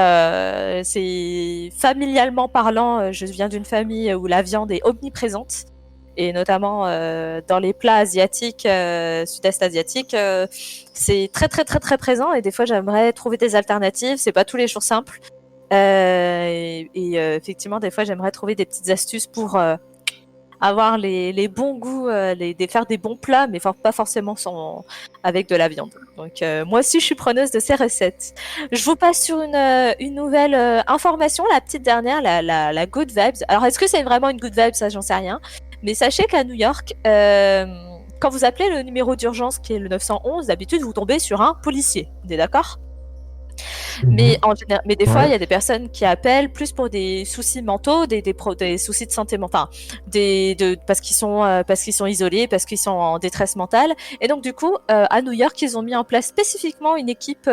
c'est familialement parlant, je viens d'une famille où la viande est omniprésente. Et notamment dans les plats asiatiques, sud-est asiatiques, c'est très très très très présent. Et des fois, j'aimerais trouver des alternatives. C'est pas tous les jours simple. Effectivement, des fois, j'aimerais trouver des petites astuces pour avoir les bons goûts, faire des bons plats, mais pas forcément avec de la viande. Donc, moi aussi, je suis preneuse de ces recettes. Je vous passe sur une nouvelle information, la petite dernière, la good vibes. Alors, est-ce que c'est vraiment une good vibe? Ça, j'en sais rien. Mais sachez qu'à New York, quand vous appelez le numéro d'urgence qui est le 911, d'habitude, vous tombez sur un policier. On est d'accord? Mais des fois, il y a des personnes qui appellent plus pour des soucis mentaux, des soucis de santé mentale, parce qu'ils sont isolés, parce qu'ils sont en détresse mentale. Et donc, du coup, à New York, ils ont mis en place spécifiquement une équipe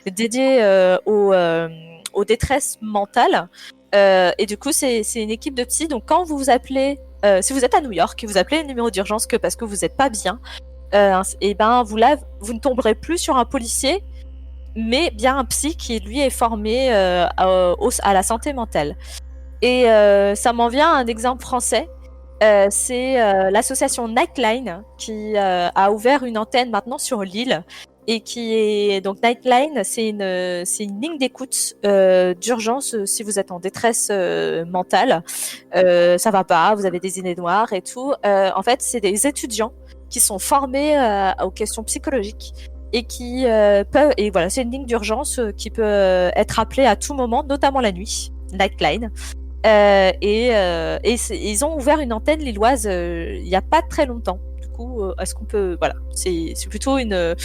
dédiée aux détresses mentales. Et du coup, c'est une équipe de psy. Donc, quand vous appelez, si vous êtes à New York, vous appelez le numéro d'urgence que parce que vous n'êtes pas bien, et ben vous ne tomberez plus sur un policier, mais bien un psy qui lui est formé à la santé mentale. Et ça m'en vient à un exemple français. C'est l'association Nightline qui a ouvert une antenne maintenant sur Lille et qui est donc Nightline, c'est une ligne d'écoute d'urgence si vous êtes en détresse mentale, ça va pas, vous avez des idées noires et tout. En fait, c'est des étudiants qui sont formés aux questions psychologiques et qui peuvent, et voilà, c'est une ligne d'urgence qui peut être appelée à tout moment, notamment la nuit, Nightline. Ils ont ouvert une antenne lilloise il n'y a pas très longtemps. Du coup, est-ce qu'on peut, voilà, c'est plutôt une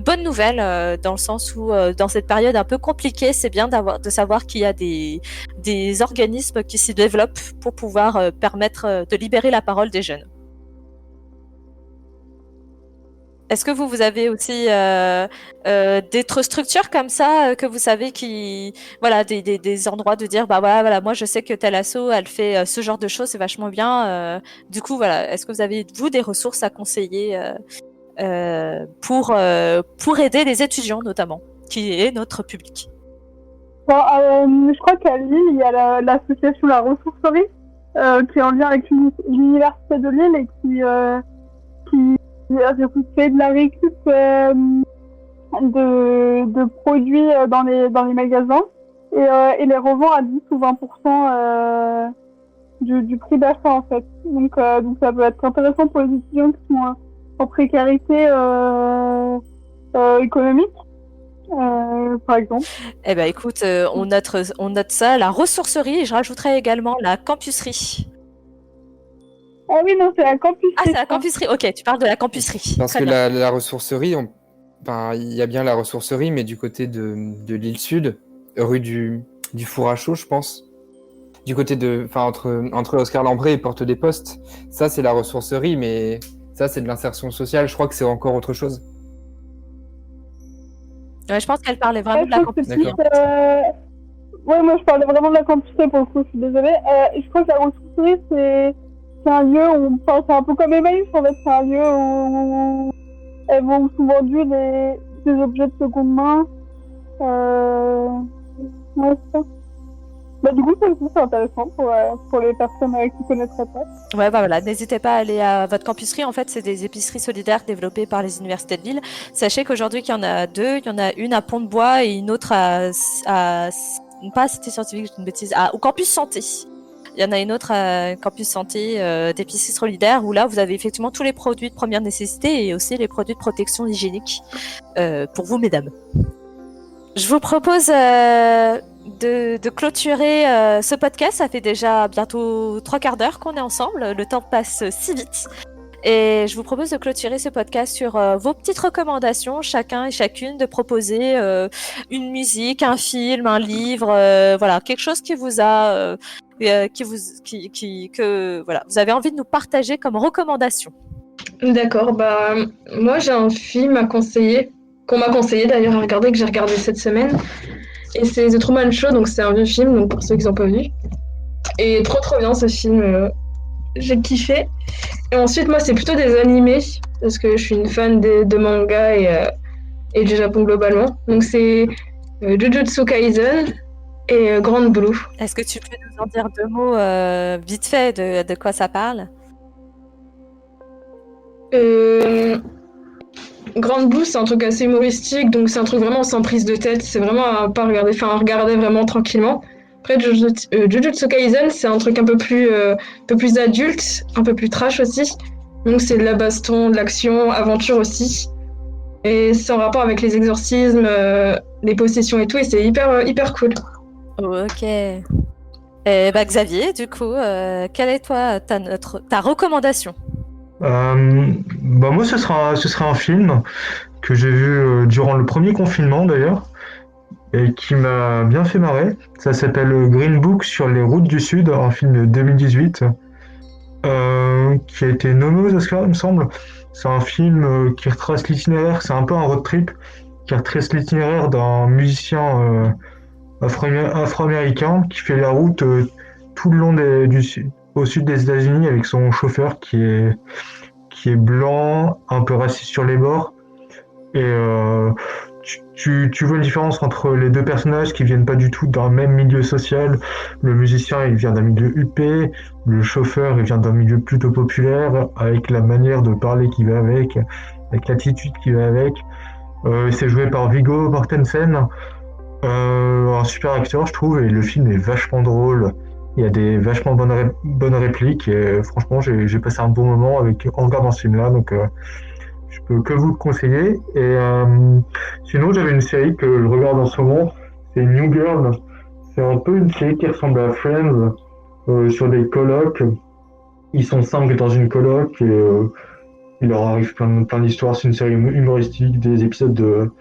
bonne nouvelle dans le sens où dans cette période un peu compliquée, c'est bien de savoir qu'il y a des organismes qui s'y développent pour pouvoir permettre de libérer la parole des jeunes. Est-ce que vous avez aussi d'autres structures comme ça que vous savez voilà, des endroits de dire bah voilà, moi je sais que tel asso elle fait ce genre de choses, c'est vachement bien. Du coup voilà, est-ce que vous avez vous des ressources à conseiller pour aider les étudiants notamment, qui est notre public? Bon, je crois qu'à Lille il y a l'association La Ressourcerie qui est en lien avec l'université de Lille et qui fait de la récup de produits dans les magasins et les revend à 10 ou 20% du prix d'achat en fait. Donc ça peut être intéressant pour les étudiants qui sont en précarité économique, par exemple. Eh ben écoute, on note ça, la ressourcerie, et je rajouterai également la campusserie. Ah oui, non, c'est la campusserie. Ah, c'est la campusserie. Ok, tu parles de la campusserie. Parce Très que bien. la ressourcerie, il y a bien la ressourcerie, mais du côté de l'île Sud, rue du Four à Chaud, je pense. Du côté entre Oscar Lambré et Porte des Postes. Ça, c'est la ressourcerie, mais ça, c'est de l'insertion sociale. Je crois que c'est encore autre chose. Ouais, je pense qu'elle parlait vraiment de la campusserie. Ouais, moi, je parlais vraiment de la campusserie pour le coup, je suis désolée. Je crois que la ressourcerie, c'est un lieu où, c'est un peu comme Emmaüs, en fait, c'est un lieu où elles vont sont vendus des objets de seconde main. Ouais, c'est ça. Bah, du coup, c'est intéressant pour les personnes qui connaîtraient pas. Ouais, bah voilà, n'hésitez pas à aller à votre campusserie. En fait, c'est des épiceries solidaires développées par les universités de Lille. Sachez qu'aujourd'hui, il y en a deux. Il y en a une à Pont-de-Bois et une autre pas à Cité Scientifique, je dis une bêtise, au Campus Santé. Il y en a une autre à Campus Santé d'épicerie solidaire où là, vous avez effectivement tous les produits de première nécessité et aussi les produits de protection hygiénique pour vous, mesdames. Je vous propose de clôturer ce podcast. Ça fait déjà bientôt 3/4 d'heure qu'on est ensemble. Le temps passe si vite. Et je vous propose de clôturer ce podcast sur vos petites recommandations, chacun et chacune, de proposer une musique, un film, un livre, voilà, quelque chose qui vous a, que voilà, vous avez envie de nous partager comme recommandation. D'accord, bah moi j'ai un film à conseiller, qu'on m'a conseillé d'ailleurs à regarder, que j'ai regardé cette semaine. Et c'est The Truman Show, donc c'est un vieux film, donc pour ceux qui n'ont pas vu. Et trop bien ce film, j'ai kiffé. Et ensuite moi c'est plutôt des animés, parce que je suis une fan de manga et du Japon globalement. Donc c'est Jujutsu Kaisen et Grand Blue. Est-ce que tu peux nous en dire 2 mots vite fait de quoi ça parle? Grand Blue, c'est un truc assez humoristique, donc c'est un truc vraiment sans prise de tête. C'est vraiment à pas regarder, enfin à regarder vraiment tranquillement. Après, Jujutsu Kaisen, c'est un truc un peu plus adulte, un peu plus trash aussi. Donc c'est de la baston, de l'action, aventure aussi. Et c'est en rapport avec les exorcismes, les possessions et tout, et c'est hyper cool. Ok. Et bah, Xavier, du coup, quelle est ta recommandation? Bah moi, ce sera un film que j'ai vu durant le premier confinement d'ailleurs, et qui m'a bien fait marrer. Ça s'appelle Green Book sur les routes du Sud, un film de 2018, qui a été nommé aux Oscars, il me semble. C'est un film qui retrace l'itinéraire, c'est un peu un road trip, qui retrace l'itinéraire d'un musicien afro-américain qui fait la route tout le long au sud des États-Unis avec son chauffeur qui est blanc, un peu raciste sur les bords. Et tu vois une différence entre les deux personnages qui viennent pas du tout d'un même milieu social. Le musicien, il vient d'un milieu huppé, le chauffeur, il vient d'un milieu plutôt populaire, avec la manière de parler qui va avec l'attitude qui va avec. C'est joué par Viggo Mortensen, un super acteur, je trouve, et le film est vachement drôle. Il y a des vachement bonnes répliques, et franchement, j'ai passé un bon moment en regardant ce film-là, donc je peux que vous le conseiller. Et sinon, j'avais une série que je regarde en ce moment, c'est New Girl. C'est un peu une série qui ressemble à Friends, sur des colocs. Ils sont 5 dans une coloc, et il leur arrive plein d'histoires. C'est une série humoristique, des épisodes de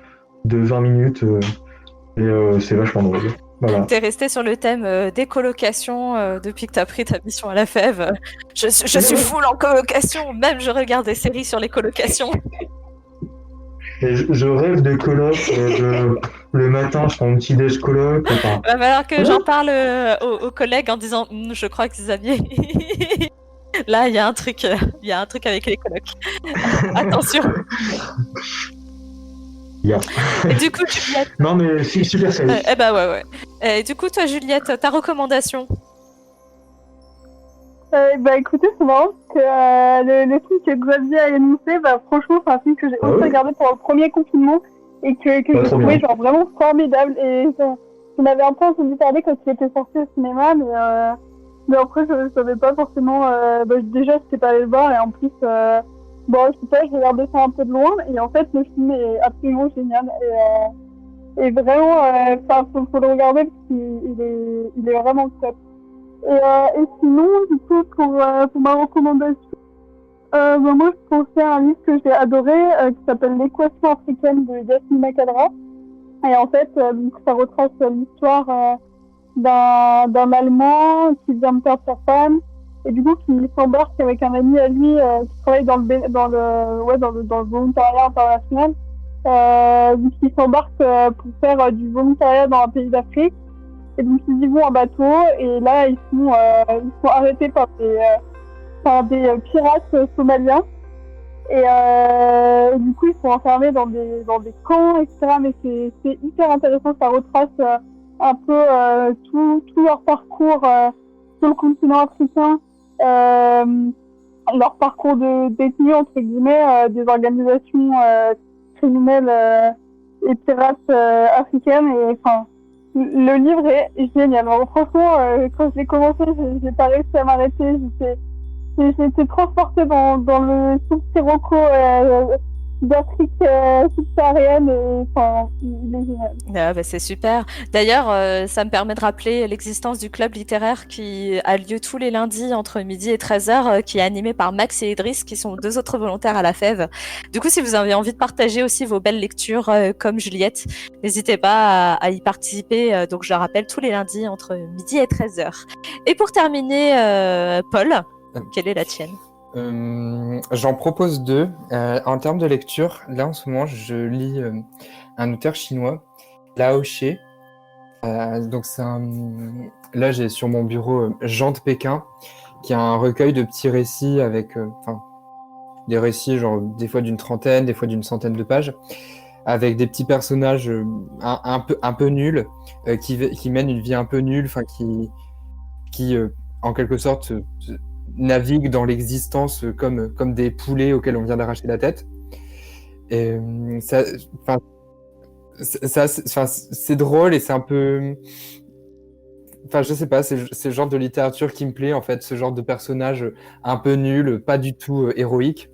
20 minutes, et c'est vachement drôle. Voilà. T'es resté sur le thème des colocations depuis que t'as pris ta mission à la FEV. Je suis full en colocation, même je regarde des séries sur les colocations. Et je rêve de colocs. Le matin, je prends un petit déj coloc. Enfin... Va falloir que j'en parle aux collègues en disant je crois que Xavier. Là, il y a un truc avec les colocs. Attention. Yeah. Et du coup, Juliette. Non, mais c'est super série. Eh bah ouais. Et du coup, toi, Juliette, ta recommandation? Bah écoutez, c'est marrant parce que le film que Xavier a énoncé, bah franchement, c'est un film que j'ai aussi regardé pendant le premier confinement et que j'ai trouvé genre vraiment formidable. Et j'en avais un peu entendu parler quand il était sorti au cinéma, mais après, je savais pas forcément. Déjà, je n'étais pas allée le voir, et en plus, je sais pas, je regardais ça un peu de loin, et en fait, le film est absolument génial. Et vraiment, faut le regarder parce qu'il est vraiment top. Et sinon, du coup, pour ma recommandation, moi, je pensais à un livre que j'ai adoré, qui s'appelle L'équation africaine de Yasmine Makadra. Et en fait, ça retrace l'histoire d'un Allemand qui vient de perdre sa femme, et du coup qui s'embarque avec un ami à lui qui travaille dans le volontariat international, qui s'embarque pour faire du volontariat dans un pays d'Afrique. Et donc ils y vont en bateau, et là ils sont arrêtés par des pirates somaliens, et du coup ils sont enfermés dans des camps, etc. Mais c'est hyper intéressant, ça retrace un peu tout leur parcours sur le continent africain, leur parcours de détenus entre guillemets, des organisations criminelles et pirates africaines. Et enfin, le livre est génial. Alors, franchement, quand je l'ai commencé, j'ai pas réussi à m'arrêter. J'étais transportée dans le sub-Sirocco d'Afrique subsaharienne, et enfin, il est génial. Ah bah c'est super. D'ailleurs, ça me permet de rappeler l'existence du club littéraire qui a lieu tous les lundis entre midi et 13h, qui est animé par Max et Idriss, qui sont 2 autres volontaires à la FEV. Du coup, si vous avez envie de partager aussi vos belles lectures comme Juliette, n'hésitez pas à y participer. Donc, je le rappelle, tous les lundis entre midi et 13h. Et pour terminer, Paul, quelle est la tienne? J'en propose 2. En termes de lecture, là en ce moment, je lis un auteur chinois, Lao She. Donc là, j'ai sur mon bureau Jean de Pékin, qui a un recueil de petits récits avec des récits genre des fois d'une trentaine, des fois d'une centaine de pages, avec des petits personnages un peu nuls, qui mènent une vie un peu nulle, qui en quelque sorte naviguent dans l'existence comme des poulets auxquels on vient d'arracher la tête. Et, ça, enfin, c'est drôle et c'est un peu. Enfin, je sais pas, c'est le genre de littérature qui me plaît, en fait, ce genre de personnage un peu nul, pas du tout héroïque.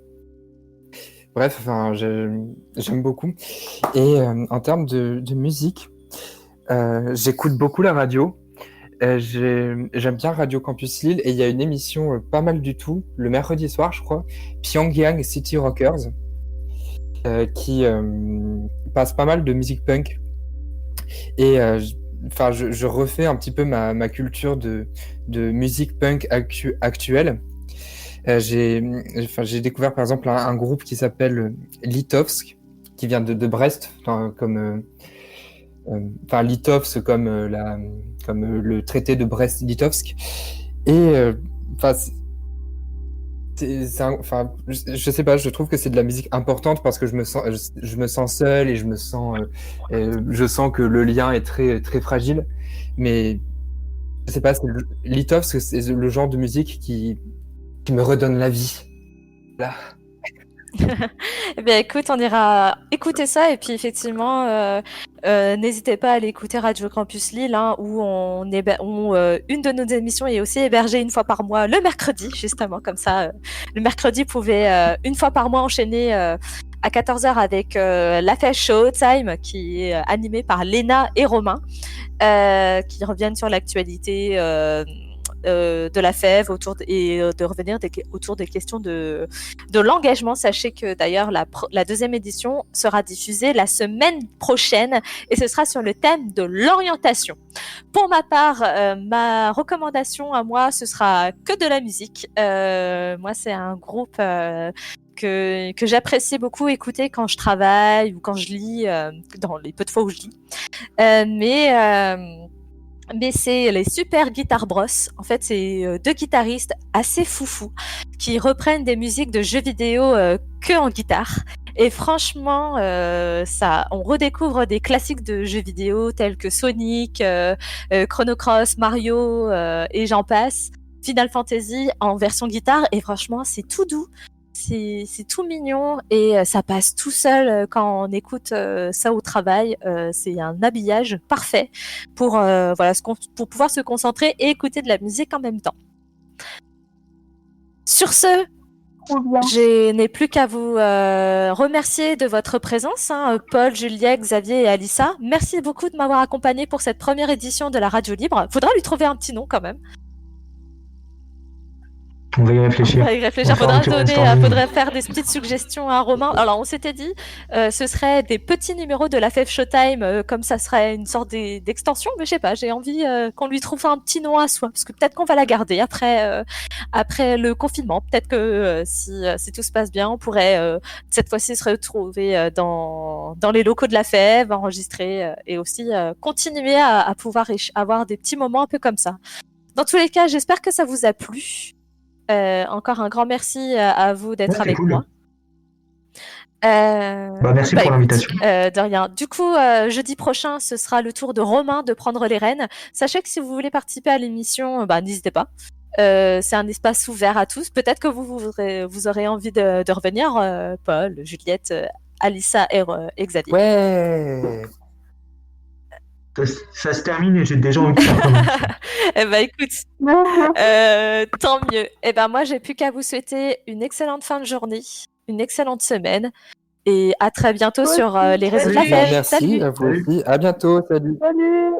Bref, enfin, j'aime beaucoup. Et en termes de musique, j'écoute beaucoup la radio. J'aime bien Radio Campus Lille et il y a une émission pas mal du tout, le mercredi soir, je crois, Pyongyang City Rockers, qui passe pas mal de musique punk. Et enfin, je refais un petit peu ma culture de musique punk actuelle. J'ai découvert par exemple un groupe qui s'appelle Litovsk, qui vient de Brest, enfin, comme enfin Litovsk comme le traité de Brest-Litovsk. Et enfin enfin je sais pas, je trouve que c'est de la musique importante parce que je me sens seul et je sens que le lien est très très fragile. Mais je sais pas, Litovsk, c'est le genre de musique qui me redonne la vie. Là. Eh bien, écoute, on ira écouter ça et puis effectivement, n'hésitez pas à aller écouter Radio Campus Lille, hein, où une de nos émissions est aussi hébergée une fois par mois le mercredi, justement, comme ça. Le mercredi, vous pouvez une fois par mois enchaîner à 14h avec la Fèche Showtime, qui est animée par Léna et Romain, qui reviennent sur l'actualité de la FEV et de revenir autour des questions de l'engagement. Sachez que d'ailleurs la deuxième édition sera diffusée la semaine prochaine et ce sera sur le thème de l'orientation. Pour ma part, ma recommandation à moi, ce sera que de la musique. Moi, c'est un groupe que j'apprécie beaucoup écouter quand je travaille ou quand je lis, dans les peu de fois où je lis. Mais c'est les Super Guitar Bros. En fait, c'est deux guitaristes assez foufous qui reprennent des musiques de jeux vidéo que en guitare. Et franchement, on redécouvre des classiques de jeux vidéo tels que Sonic, Chrono Cross, Mario et j'en passe. Final Fantasy en version guitare. Et franchement, c'est tout doux. C'est tout mignon et ça passe tout seul quand on écoute ça au travail. C'est un habillage parfait pour pour pouvoir se concentrer et écouter de la musique en même temps. Sur ce, je n'ai plus qu'à vous remercier de votre présence, hein, Paul, Juliette, Xavier et Alissa. Merci beaucoup de m'avoir accompagné pour cette première édition de la Radio Libre. Faudra lui trouver un petit nom quand même. On va y réfléchir. Faudrait faire des petites suggestions à Romain. Alors, on s'était dit, ce serait des petits numéros de la FEV Showtime, comme ça serait une sorte d'extension, mais je sais pas, j'ai envie qu'on lui trouve un petit nom à soi, parce que peut-être qu'on va la garder après le confinement. Peut-être que si tout se passe bien, on pourrait cette fois-ci se retrouver dans les locaux de la FEV, enregistrer et aussi continuer à pouvoir avoir des petits moments un peu comme ça. Dans tous les cas, j'espère que ça vous a plu. Encore un grand merci à vous d'être avec moi. Merci pour l'invitation. De rien. Du coup, jeudi prochain, ce sera le tour de Romain de prendre les rênes. Sachez que si vous voulez participer à l'émission, n'hésitez pas. C'est un espace ouvert à tous. Peut-être que vous aurez envie de revenir, Paul, Juliette, Alissa et Xavier. Ouais. Ça se termine et j'ai déjà envie de faire comment. Écoute, tant mieux. Moi, j'ai plus qu'à vous souhaiter une excellente fin de journée, une excellente semaine et à très bientôt sur les réseaux de la FEV. Merci, Salut. à vous aussi. À bientôt. Salut. Salut.